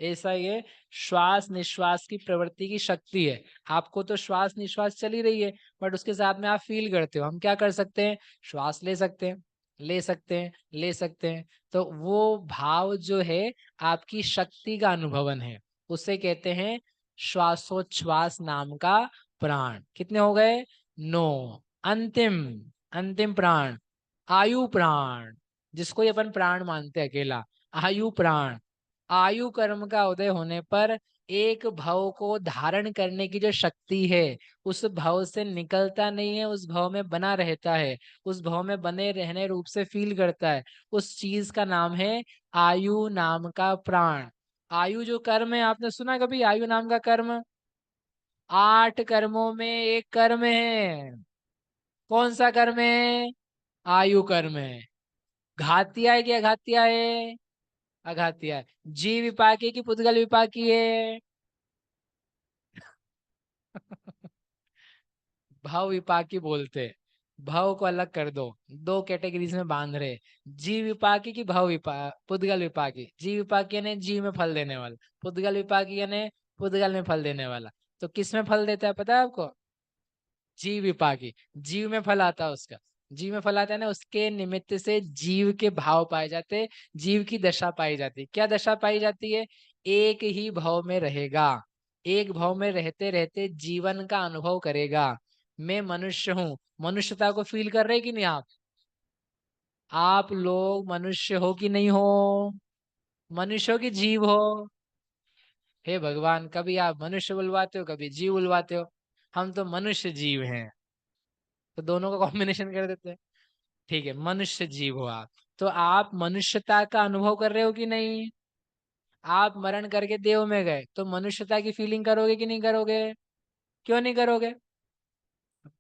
ऐसा ये श्वास निश्वास की प्रवृत्ति की शक्ति है। आपको तो श्वास निश्वास चल ही रही है, बट उसके साथ में आप फील करते हो। हम क्या कर सकते हैं? श्वास ले सकते हैं, ले सकते हैं, ले सकते हैं, तो वो भाव जो है आपकी शक्ति का अनुभवन है, उसे कहते हैं श्वासोच्छ्वास नाम का प्राण। कितने हो गए? 9। अंतिम, अंतिम प्राण आयु प्राण, जिसको ये अपन प्राण मानते हैं अकेला, आयु प्राण। आयु कर्म का उदय होने पर एक भव को धारण करने की जो शक्ति है, उस भव से निकलता नहीं है, उस भव में बना रहता है, उस भव में बने रहने रूप से फील करता है, उस चीज का नाम है आयु नाम का प्राण। आयु जो कर्म है, आपने सुना कभी आयु नाम का कर्म? 8 कर्मों में एक कर्म है, कौन सा कर्म है? आयु कर्म है। घातिया है कि अघातिया है? अघातिया है। जीव विपाकी की पुद्गल विपाकी है? भव विपाकी बोलते हैं। भव को अलग कर दो, दो कैटेगरीज में बांध रहे। जीव विपाकी की भव पुद्गल विपाकी। जीव विपाकी यानी जीव में फल देने वाला, पुद्गल विपाकी यानी पुद्गल में फल देने वाला। तो किस में फल देता है पता है आपको? जीव विपाकी। जीव में फल आता है उसका। जीव में फल आता है ना, उसके निमित्त से जीव के भाव पाए जाते, जीव की दशा पाई जाती। क्या दशा पाई जाती है? एक ही भाव में रहेगा, एक भाव में रहते रहते जीवन का अनुभव करेगा। मैं मनुष्य हूँ, मनुष्यता को फील कर रहे कि नहीं आप? आप लोग मनुष्य हो कि नहीं हो? मनुष्य हो कि जीव हो? हे भगवान, कभी आप मनुष्य बुलवाते हो, कभी जीव बुलवाते हो। हम तो मनुष्य जीव हैं, तो दोनों का कॉम्बिनेशन कर देते हैं। ठीक है, मनुष्य जीव हो आप, तो आप मनुष्यता का अनुभव कर रहे हो कि नहीं? आप मरण करके देव में गए तो मनुष्यता की फीलिंग करोगे कि नहीं करोगे? क्यों नहीं करोगे?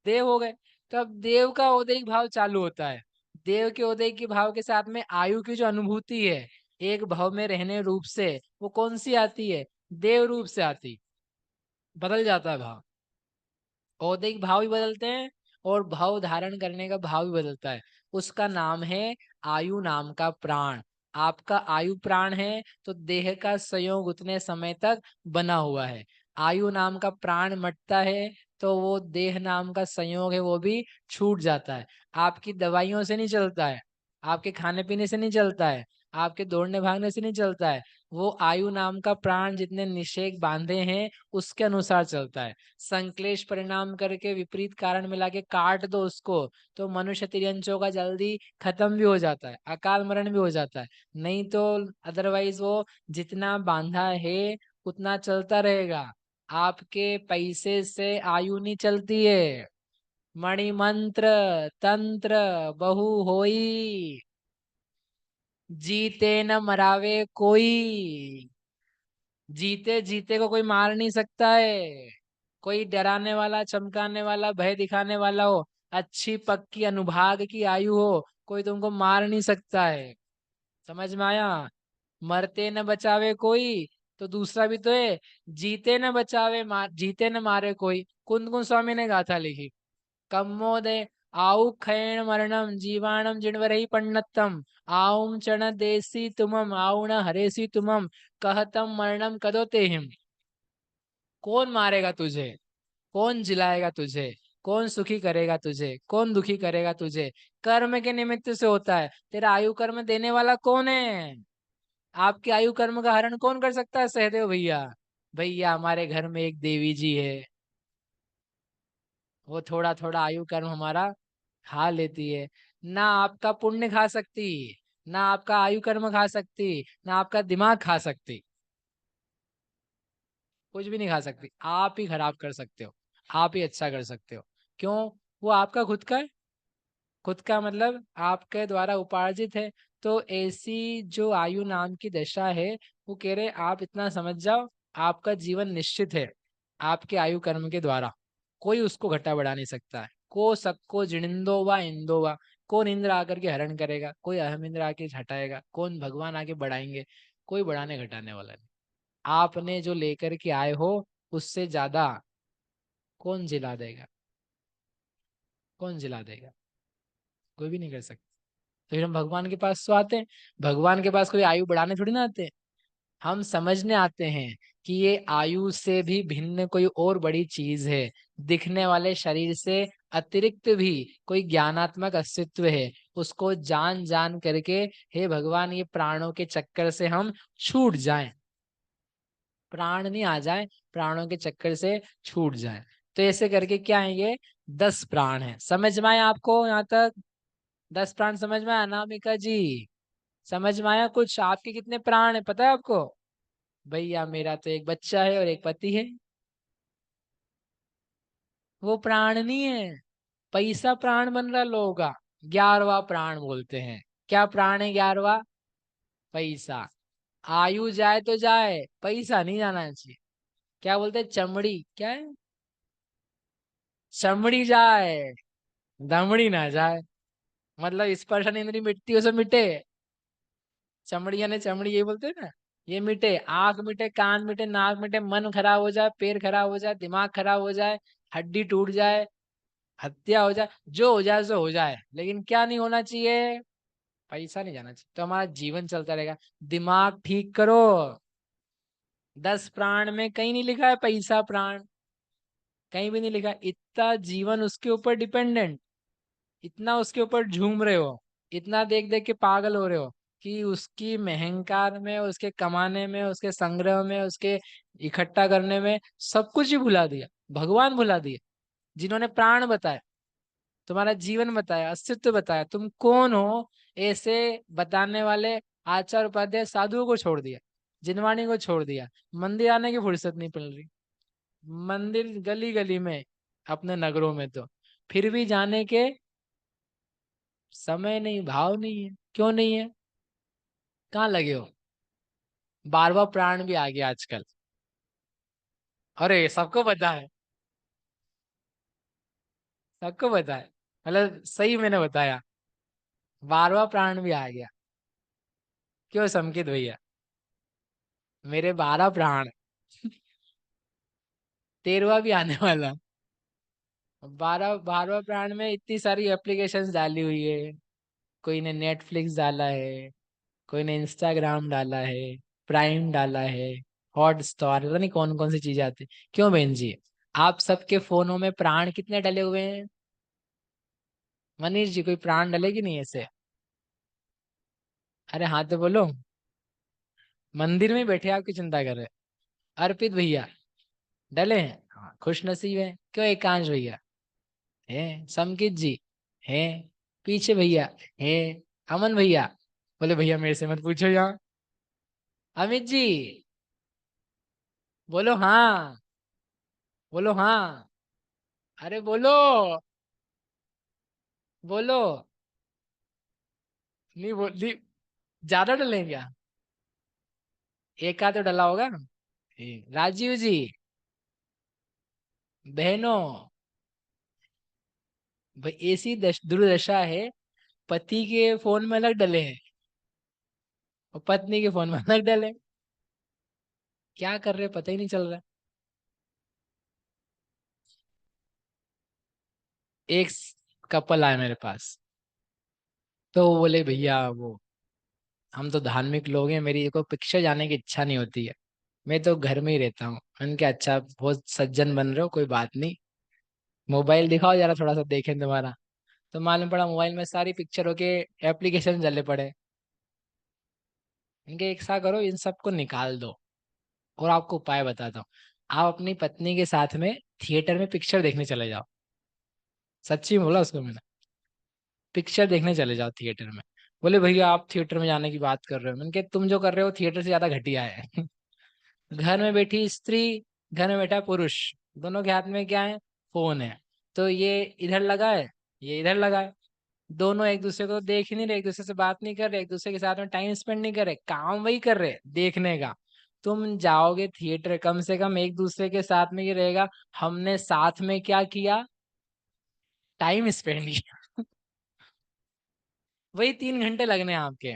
देव हो गए। तो अब देव का औदैहिक भाव चालू होता है। देव के औदैहिक के भाव के साथ में आयु की जो अनुभूति है एक भाव में रहने रूप से, वो कौन सी आती है? देव रूप से आती। बदल जाता है भाव, औदैहिक भाव भी बदलते हैं और भाव धारण करने का भाव भी बदलता है। उसका नाम है आयु नाम का प्राण। आपका आयु प्राण है तो देह का संयोग उतने समय तक बना हुआ है। आयु नाम का प्राण मटता है तो वो देह नाम का संयोग है वो भी छूट जाता है। आपकी दवाइयों से नहीं चलता है, आपके खाने पीने से नहीं चलता है, आपके दौड़ने भागने से नहीं चलता है। वो आयु नाम का प्राण जितने निषेक बांधे हैं उसके अनुसार चलता है। संक्लेश परिणाम करके विपरीत कारण मिला के काट दो उसको, तो मनुष्य तिर्यंचों का जल्दी खत्म भी हो जाता है, अकाल मरण भी हो जाता है। नहीं तो अदरवाइज वो जितना बांधा है उतना चलता रहेगा। आपके पैसे से आयु नहीं चलती है। मणि मंत्र तंत्र बहु होई, जीते न मरावे कोई। जीते जीते को कोई मार नहीं सकता है। कोई डराने वाला, चमकाने वाला, भय दिखाने वाला हो, अच्छी पक्की अनुभाग की आयु हो, कोई तुमको मार नहीं सकता है। समझ में आया? मरते न बचावे कोई, तो दूसरा भी तो है, जीते न बचावे जीते न मारे कोई। कुंद कुंद स्वामी ने गाथा लिखी, कम्मोदय आउ खैण मरणम जीवाणम जिणवरहि पण्णतम आउम चण देसी तुमम आउण हरेसी तुमम कहतम मरणम कदो तेहिम। कौन मारेगा तुझे? कौन जिलाएगा तुझे? कौन सुखी करेगा तुझे? कौन दुखी करेगा तुझे? कर्म के निमित्त से होता है। तेरा आयु कर्म देने वाला कौन है? आपके आयु कर्म का हरण कौन कर सकता है? सहदेव भैया। भैया हमारे घर में एक देवी जी है, वो थोड़ा थोड़ा आयु कर्म हमारा खा लेती है। ना आपका पुण्य खा सकती, ना आपका आयु कर्म खा सकती, ना आपका दिमाग खा सकती। कुछ भी नहीं खा सकती। आप ही खराब कर सकते हो, आप ही अच्छा कर सकते हो। क्यों? वो आपका खुद का है। खुद का मतलब आपके द्वारा उपार्जित है। तो ऐसी जो आयु नाम की दशा है, वो कह रहे आप इतना समझ जाओ, आपका जीवन निश्चित है आपके आयु कर्म के द्वारा। कोई उसको घटा बढ़ा नहीं सकता है। को सबको जिनिंदो व इंदो वा, कौन इंद्र आकर के हरण करेगा? कोई अहम इंद्र आके हटाएगा? कौन भगवान आके बढ़ाएंगे? कोई बढ़ाने घटाने वाला नहीं। आपने जो लेकर के आए हो उससे ज्यादा कौन जिला देगा? कौन जिला देगा? कोई भी नहीं कर सकता। तो फिर हम भगवान के पास तो आते हैं। भगवान के पास कोई आयु बढ़ाने थोड़ी ना आते हैं, हम समझने आते हैं कि ये आयु से भी भिन्न कोई और बड़ी चीज है। दिखने वाले शरीर से अतिरिक्त भी कोई ज्ञानात्मक अस्तित्व है। उसको जान जान करके हे भगवान ये प्राणों के चक्कर से हम छूट जाएं, प्राण नहीं आ जाए, प्राणों के चक्कर से छूट जाए। तो ऐसे करके क्या है ये 10 प्राण है। समझ में आया आपको यहाँ तक? 10 प्राण समझ में आया अनामिका जी? समझ में आया कुछ? आपके कितने प्राण है पता है आपको? भैया मेरा तो एक बच्चा है और एक पति है। वो प्राण नहीं है, पैसा प्राण बन रहा लोगों का। 11वां प्राण बोलते हैं। क्या प्राण है 11वां? पैसा। आयु जाए तो जाए, पैसा नहीं जाना चाहिए। क्या बोलते हैं? चमड़ी क्या है? चमड़ी जाए, दमड़ी ना जाए, मतलब स्पर्शन इंद्री मिटती है उसे मिटे, चमड़ी यानी चमड़ी ये बोलते हैं ना, ये मिटे, आंख मिटे, कान मिटे, नाक मिटे, मन खराब हो जाए, पैर खराब हो जाए, दिमाग खराब हो जाए, हड्डी टूट जाए, हत्या हो जाए, जो हो जाए सो हो जाए, लेकिन क्या नहीं होना चाहिए? पैसा नहीं जाना चाहिए, तो हमारा जीवन चलता रहेगा। दिमाग ठीक करो। 10 प्राण में कहीं नहीं लिखा है पैसा प्राण, कहीं भी नहीं लिखा। इतना जीवन उसके ऊपर डिपेंडेंट, इतना उसके ऊपर झूम रहे हो, इतना देख देख के पागल हो रहे हो कि उसकी महंकार में, उसके कमाने में, उसके संग्रह में, उसके इकट्ठा करने में सब कुछ ही भुला दिया, भगवान भुला दिया, जिन्होंने प्राण बताए, तुम्हारा जीवन बताया, अस्तित्व बताया, तुम कौन हो, ऐसे बताने वाले आचार्य उपाध्याय साधुओं को छोड़ दिया, जिनवाणी को छोड़ दिया, मंदिर आने की फुर्सत नहीं पड़ रही, मंदिर गली गली में, अपने नगरों में तो फिर भी जाने के समय नहीं, भाव नहीं है। क्यों नहीं है? कहाँ लगे हो? 12वां प्राण भी आ गया आजकल, अरे सबको पता है, सबको पता है, मतलब सही मैंने बताया, 12वां प्राण भी आ गया। क्यों समकित भैया? मेरे 12 प्राण, 13वां भी आने वाला। 12वां प्राण में इतनी सारी एप्लीकेशंस डाली हुई है, कोई ने नेटफ्लिक्स डाला है, कोई ने इंस्टाग्राम डाला है, प्राइम डाला है, हॉट स्टार, पता नहीं कौन कौन सी चीजें आती। क्यों बहन जी? आप सबके फोनों में प्राण कितने डले हुए हैं? मनीष जी कोई प्राण डलेगी नहीं ऐसे? अरे हाँ तो बोलो, मंदिर में बैठे आपकी चिंता कर रहे। अर्पित भैया डले हैं? हाँ खुश नसीब है। क्यों एकांश भैया है, समकित जी है, पीछे भैया है, अमन भैया, बोले भैया मेरे से मत पूछो यहाँ, अमित जी बोलो हाँ, बोलो हाँ, अरे बोलो, बोलो, नहीं बोल नहीं, ज्यादा डलें क्या? एक आध तो डला होगा। राजीव जी, बहनों, भाई ऐसी दुर्दशा है, पति के फोन में अलग डले हैं और पत्नी के फोन में अलग डले, क्या कर रहे पता ही नहीं चल रहा। एक कपल आया मेरे पास, तो वो बोले भैया वो, हम तो धार्मिक लोग हैं, मेरी को पिक्चर जाने की इच्छा नहीं होती है, मैं तो घर में ही रहता हूँ। मैंने कहा अच्छा बहुत सज्जन बन रहे हो, कोई बात नहीं, मोबाइल दिखाओ जरा थोड़ा सा देखें तुम्हारा। तो मालूम पड़ा मोबाइल में सारी पिक्चरों के एप्लीकेशन चले पड़े। इनके एक सा करो, इन सबको निकाल दो, और आपको उपाय बताता हूँ। आप अपनी पत्नी के साथ में थिएटर में पिक्चर देखने चले जाओ, सच्ची बोला उसको मैंने, पिक्चर देखने चले जाओ थिएटर में। बोले भैया आप थिएटर में जाने की बात कर रहे हो, मैंने कहा तुम जो कर रहे हो थिएटर से ज्यादा घटिया है। घर में बैठी स्त्री, घर में बैठा पुरुष, दोनों के हाथ में क्या है? फोन है। तो ये इधर लगा है, ये इधर लगा है, दोनों एक दूसरे को देख ही नहीं रहे, एक दूसरे से बात नहीं कर रहे, एक दूसरे के साथ में टाइम स्पेंड नहीं कर रहे, काम वही कर रहे देखने का। तुम जाओगे थिएटर, कम से कम एक दूसरे के साथ में ये रहेगा, हमने साथ में क्या किया? टाइम स्पेंड किया। वही 3 घंटे लगने हैं आपके,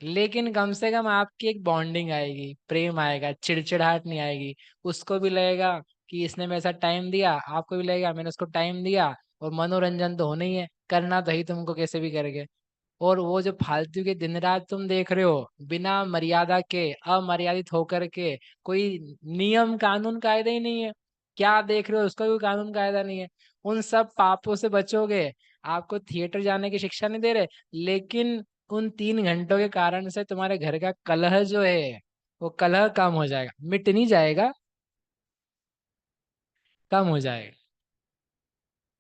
लेकिन कम से कम आपकी एक बॉन्डिंग आएगी, प्रेम आएगा, चिड़चिड़ाहट नहीं आएगी। उसको भी लगेगा कि इसने मेरे साथ टाइम दिया, आपको भी लगेगा मैंने उसको टाइम दिया, और मनोरंजन तो होना ही है, करना तो ही तुमको कैसे भी करेंगे। और वो जो फालतू के दिन रात तुम देख रहे हो, बिना मर्यादा के, अमर्यादित होकर के, कोई नियम कानून कायदा ही नहीं है, क्या देख रहे हो उसका भी कानून कायदा नहीं है, उन सब पापों से बचोगे। आपको थिएटर जाने की शिक्षा नहीं दे रहे, लेकिन उन 3 घंटों के कारण से तुम्हारे घर का कलह जो है, वो कलह कम हो जाएगा, मिट नहीं जाएगा, कम हो जाएगा।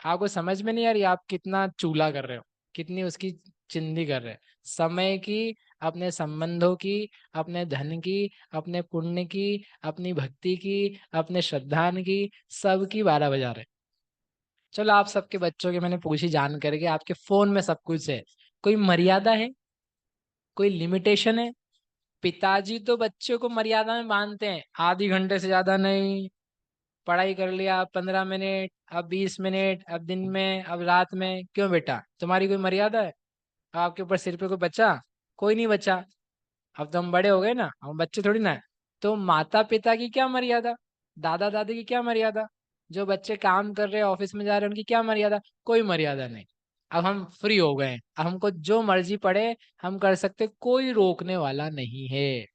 आपको समझ में नहीं आ रही आप कितना चूला कर रहे हो, कितनी उसकी चिंदी कर रहे हैं, समय की, अपने संबंधों की, अपने धन की, अपने पुण्य की, अपनी भक्ति की, अपने श्रद्धान की, सबकी 12 बजा रहे हैं। चलो आप सबके बच्चों के मैंने पूछी जान करके, आपके फोन में सब कुछ है, कोई मर्यादा है? कोई लिमिटेशन है? पिताजी तो बच्चों को मर्यादा में बांधते हैं, आधी घंटे से ज्यादा नहीं, पढ़ाई कर लिया, अब 15 मिनट, अब 20 मिनट, अब दिन में, अब रात में। क्यों बेटा, तुम्हारी कोई मर्यादा है? आपके ऊपर सिर पे कोई बच्चा? कोई नहीं बच्चा। अब तो हम बड़े हो गए ना, हम बच्चे थोड़ी ना है। तो माता पिता की क्या मर्यादा, दादा दादी की क्या मर्यादा, जो बच्चे काम कर रहे हैं, ऑफिस में जा रहे हैं, उनकी क्या मर्यादा? कोई मर्यादा नहीं। अब हम फ्री हो गए हैं, अब हमको जो मर्जी पड़े हम कर सकते, कोई रोकने वाला नहीं है।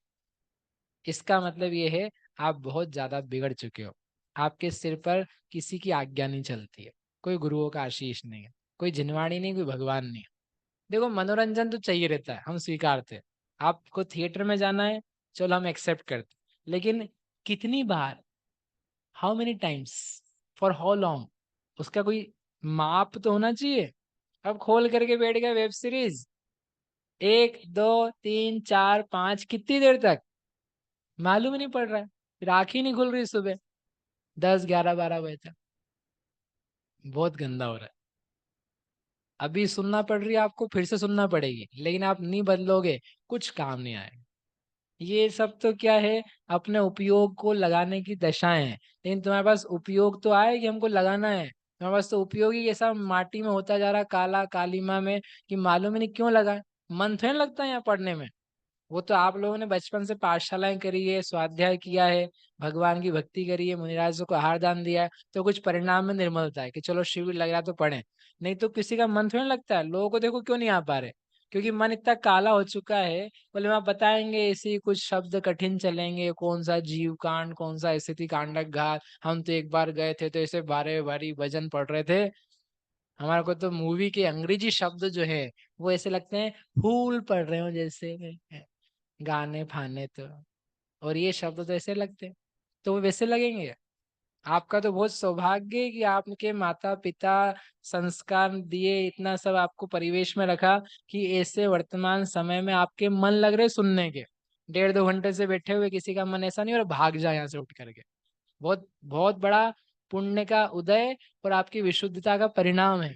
इसका मतलब ये है आप बहुत ज्यादा बिगड़ चुके हो। आपके सिर पर किसी की आज्ञा नहीं चलती है, कोई गुरुओं का आशीष नहीं है, कोई जिनवाणी नहीं, कोई भगवान नहीं है। देखो मनोरंजन तो चाहिए रहता है, हम स्वीकारते हैं। आपको थिएटर में जाना है, चलो हम एक्सेप्ट करते, लेकिन कितनी बार, how many times, for how long, उसका कोई माप तो होना चाहिए। अब खोल करके बैठ गए वेब सीरीज, 1 2 3 4 5, कितनी देर तक मालूम ही नहीं पड़ रहा है, फिर आँख ही नहीं खुल रही सुबह 10 11 12 बजे तक। बहुत गंदा हो रहा है। अभी सुनना पड़ रही है आपको, फिर से सुनना पड़ेगी, लेकिन आप नहीं बदलोगे, कुछ काम नहीं आएगा। ये सब तो क्या है, अपने उपयोग को लगाने की दशाएं हैं, लेकिन तुम्हारे पास उपयोग तो आए कि हमको लगाना है। तुम्हारे पास तो उपयोग ही ऐसा माटी में होता जा रहा, काला कालीमा में, कि मालूम ही नहीं क्यों लगा। मन तो नहीं लगता यहाँ पढ़ने में। वो तो आप लोगों ने बचपन से पाठशालाएं करी है, स्वाध्याय किया है, भगवान की भक्ति करी है, मुनिराजों को आहार दान दिया है, तो कुछ परिणाम में निर्मलता है कि चलो शिविर लग रहा है तो पढ़ें। नहीं तो किसी का मन थोड़ी ना लगता है। लोगों को देखो क्यों नहीं आ पा रहे, क्योंकि मन इतना काला हो चुका है। बोले वहां बताएंगे ऐसे ही कुछ शब्द कठिन चलेंगे, कौन सा जीव कांड, कौन सा स्थिति कांडक घात, हम तो एक बार गए थे तो ऐसे भारे भारी भजन पढ़ रहे थे। हमारे को तो मूवी के अंग्रेजी शब्द जो है वो ऐसे लगते हैं फूल पढ़ रहे हो जैसे, गाने फाने तो। और ये शब्द तो ऐसे लगते हैं, तो वो वैसे लगेंगे। आपका तो बहुत सौभाग्य है कि आपके माता पिता संस्कार दिए, इतना सब आपको परिवेश में रखा कि ऐसे वर्तमान समय में आपके मन लग रहे सुनने के। 1.5 2 घंटे से बैठे हुए किसी का मन ऐसा नहीं हो रहा भाग जाए यहाँ से उठ करके। बहुत बहुत बड़ा पुण्य का उदय और आपकी विशुद्धता का परिणाम है।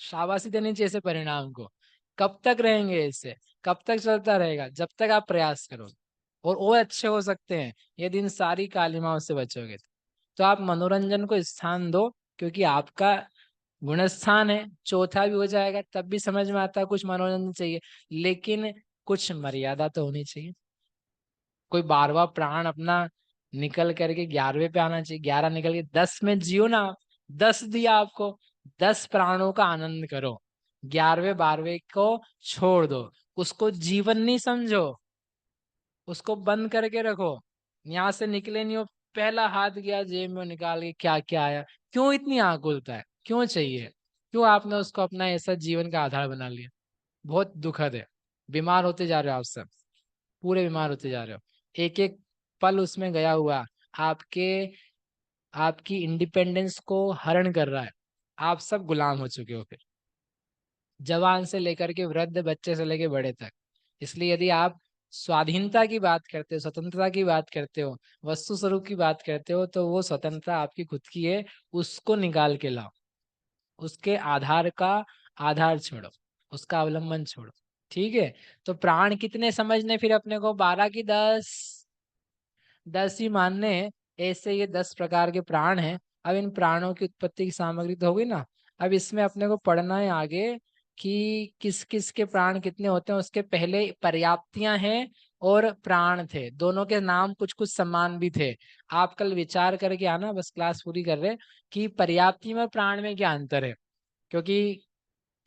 शाबाशी देनी चाहिए ऐसे परिणाम को। कब तक रहेंगे इससे, कब तक चलता रहेगा? जब तक आप प्रयास करोगे। और अच्छे हो सकते हैं यदि इन सारी कालिमाओं से बचोगे तो आप मनोरंजन को स्थान दो, क्योंकि आपका गुणस्थान है। चौथा भी हो जाएगा तब भी समझ में आता है कुछ मनोरंजन चाहिए, लेकिन कुछ मर्यादा तो होनी चाहिए। कोई 12वां प्राण अपना निकल करके 11वें पे आना चाहिए, 11 निकल के 10 में जियो ना आप। 10 दिया आपको, 10 प्राणों का आनंद करो, 11वें 12वें को छोड़ दो। उसको जीवन नहीं समझो, उसको बंद करके रखो। यहाँ से निकले नहीं हो, पहला हाथ गया जेब में निकाल के क्या क्या आया। क्यों इतनी आकुलता है, क्यों चाहिए, क्यों आपने उसको अपना ऐसा जीवन का आधार बना लिया? बहुत दुखद है। बीमार होते जा रहे हो आप सब, पूरे बीमार होते जा रहे हो। एक एक पल उसमें गया हुआ आपके, आपकी इंडिपेंडेंस को हरण कर रहा है। आप सब गुलाम हो चुके हो फिर, जवान से लेकर के वृद्ध, बच्चे से लेकर बड़े तक। इसलिए यदि आप स्वाधीनता की बात करते हो, स्वतंत्रता की बात करते हो, वस्तु स्वरूप की बात करते हो, तो वो स्वतंत्रता आपकी खुद की है, उसको निकाल के लाओ। उसके आधार का आधार छोड़ो, उसका अवलंबन छोड़ो। ठीक है? तो प्राण कितने समझने फिर अपने को, 12 की 10? 10 ही मानने हैं। ऐसे ये 10 प्रकार के प्राण हैं। अब इन प्राणों की उत्पत्ति की सामग्री तो होगी ना। अब इसमें अपने को पढ़ना है आगे कि किस किस के प्राण कितने होते हैं। उसके पहले पर्याप्तियां हैं और प्राण थे, दोनों के नाम कुछ कुछ समान भी थे। आप कल विचार करके आना, बस क्लास पूरी कर रहे, कि पर्याप्ति में प्राण में क्या अंतर है। क्योंकि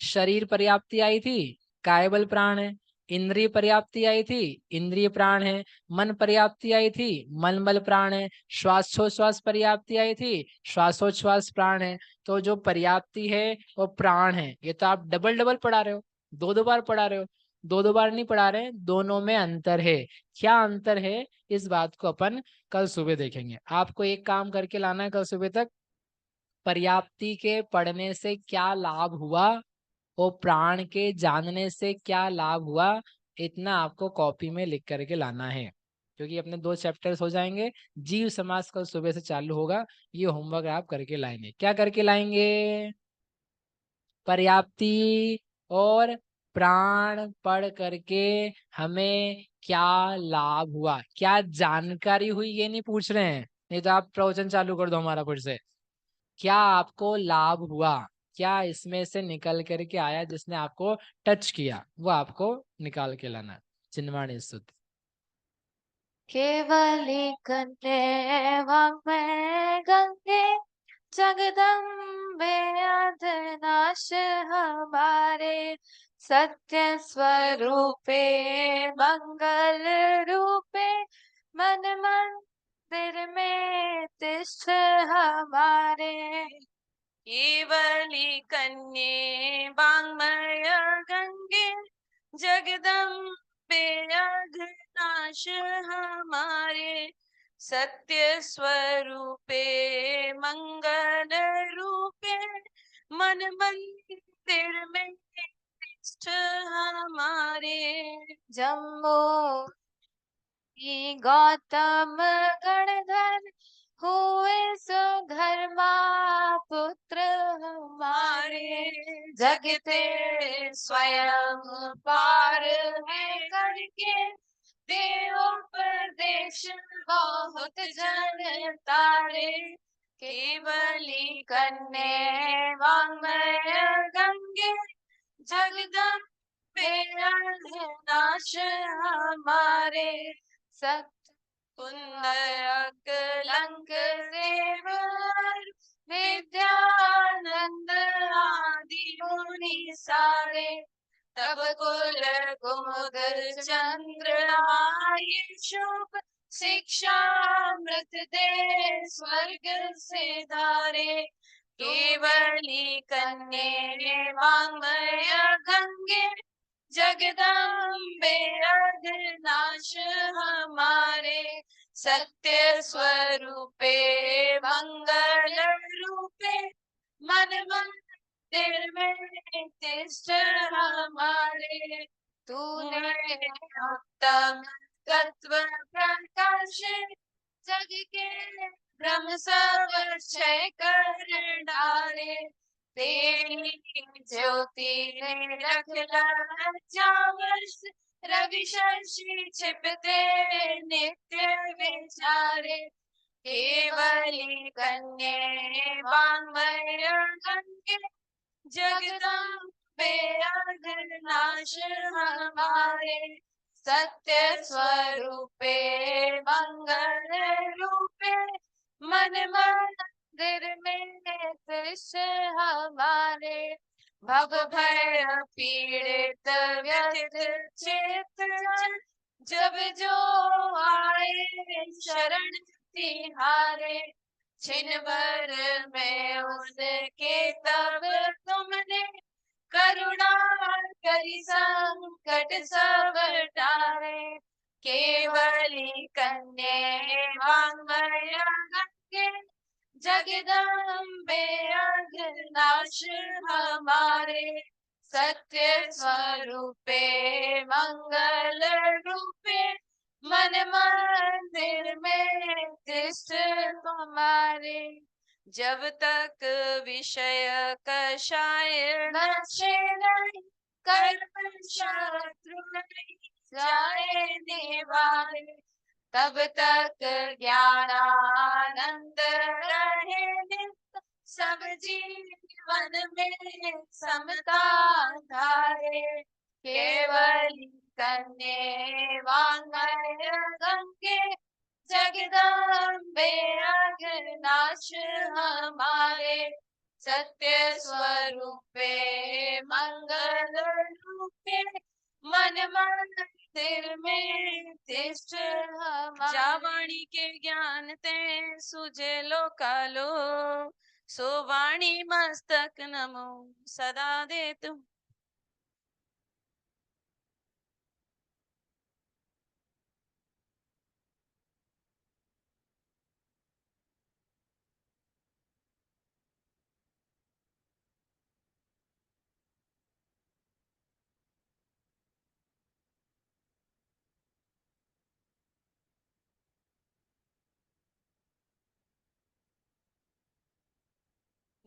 शरीर पर्याप्ति आई थी, कायबल प्राण है। इंद्रिय पर्याप्ति आई थी, इंद्रिय प्राण है। मन पर्याप्ति आई थी, मन बल प्राण है। श्वासोच्छ्वास पर्याप्ति आई थी, श्वासोच्छ्वास प्राण है। तो जो पर्याप्ति है वो प्राण है। ये तो आप डबल डबल पढ़ा रहे हो, 2 2 बार पढ़ा रहे हो। 2 2 बार नहीं पढ़ा रहे, दोनों में अंतर है। क्या अंतर है, इस बात को अपन कल सुबह देखेंगे। आपको एक काम करके लाना है कल सुबह तक, पर्याप्ति के पढ़ने से क्या लाभ हुआ और प्राण के जानने से क्या लाभ हुआ, इतना आपको कॉपी में लिख करके लाना है। क्योंकि अपने 2 चैप्टर्स हो जाएंगे। जीव समास कल सुबह से चालू होगा। ये होमवर्क आप करके लाएंगे। क्या करके लाएंगे? पर्याप्ति और प्राण पढ़ करके हमें क्या लाभ हुआ, क्या जानकारी हुई, ये नहीं पूछ रहे हैं। नहीं तो आप प्रवचन चालू कर दो हमारा फिर से। क्या आपको लाभ हुआ? क्या इसमें से निकल करके आया जिसने आपको टच किया? वो आपको निकाल के लाना है। चिन्वाणी स्तुति। केवली कन्ये वाङ्मय गंगे जगदम्बे अधनाश हमारे सत्य स्वरूपे मंगल रूपे मन मंदिर में तिष्ठ हमारे। केवली कन्ये वाङ्मय गंगे जगदम्बे अघनाश हमारे सत्य स्वरूपे मंगल रूपे मन मंदिर में तिष्ठ हमारे। जम्बो गौतम गणधर हुए सुधर्मा पुत्र हमारे जगते स्वयं पार है करके देवोपदेश बहुत जन तारे। केवली कन्ये वाङ्मय गंगे जगदम्बे अघनाश हमारे सत्य कुंद कलंक देवर विद्यानंद आदि मुनि सारे तब कुल कुमुद चंद्र आये शुभ शिक्षा मृत दे स्वर्ग से धारे। केवली कन्ये वाङ्मय गंगे जगदम्बे अघनाश हमारे सत्य स्वरूपे मंगल रूपे मन मंदिर में तिष्ठ हमारे। तूने उत्तम तत्व प्रकाश जग के ब्रह्म सब क्षय कर डाले। तेरी ज्योति ने रखला जावस रवि शशि छिपते नित्य विचारे। केवली कन्ये वाङ्मय गंगे जगदम्बे अघनाश हमारे सत्य स्वरूपे मंगल रूपे मन मंदिर में तिष्ठ हमारे। भव भय पीड़ित व्यथित चेत जब जो आए शरण तिहारे छिन भर में उसके तब तुमने करुणा करी संकट सब टारे। केवली कन्ये वाङ्मय गंगे जगदम्बे अघनाश हमारे सत्य स्वरूपे मंगल रूपे मन मंदिर में तिष्ठ हमारे। जब तक विषय कषाय नशे नहीं कर्म शत्रु नहीं जाए निवारे तब तक ज्ञानानंद रहे नित्य सब जीवन में समता धारे। केवली कन्ये वाङ्मय गंगे जगदम्बे अघनाश हमारे सत्य स्वरूपे मंगल रूपे मन मंदिर में तिष्ठ हमारे। जावाणी के ज्ञान ते सुझे लो कालो सो वाणी मस्तक नमो सदा दे तुम।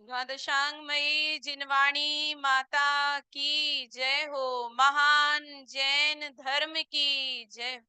द्वादशांगमयी जिनवाणी माता की जय हो। महान जैन धर्म की जय।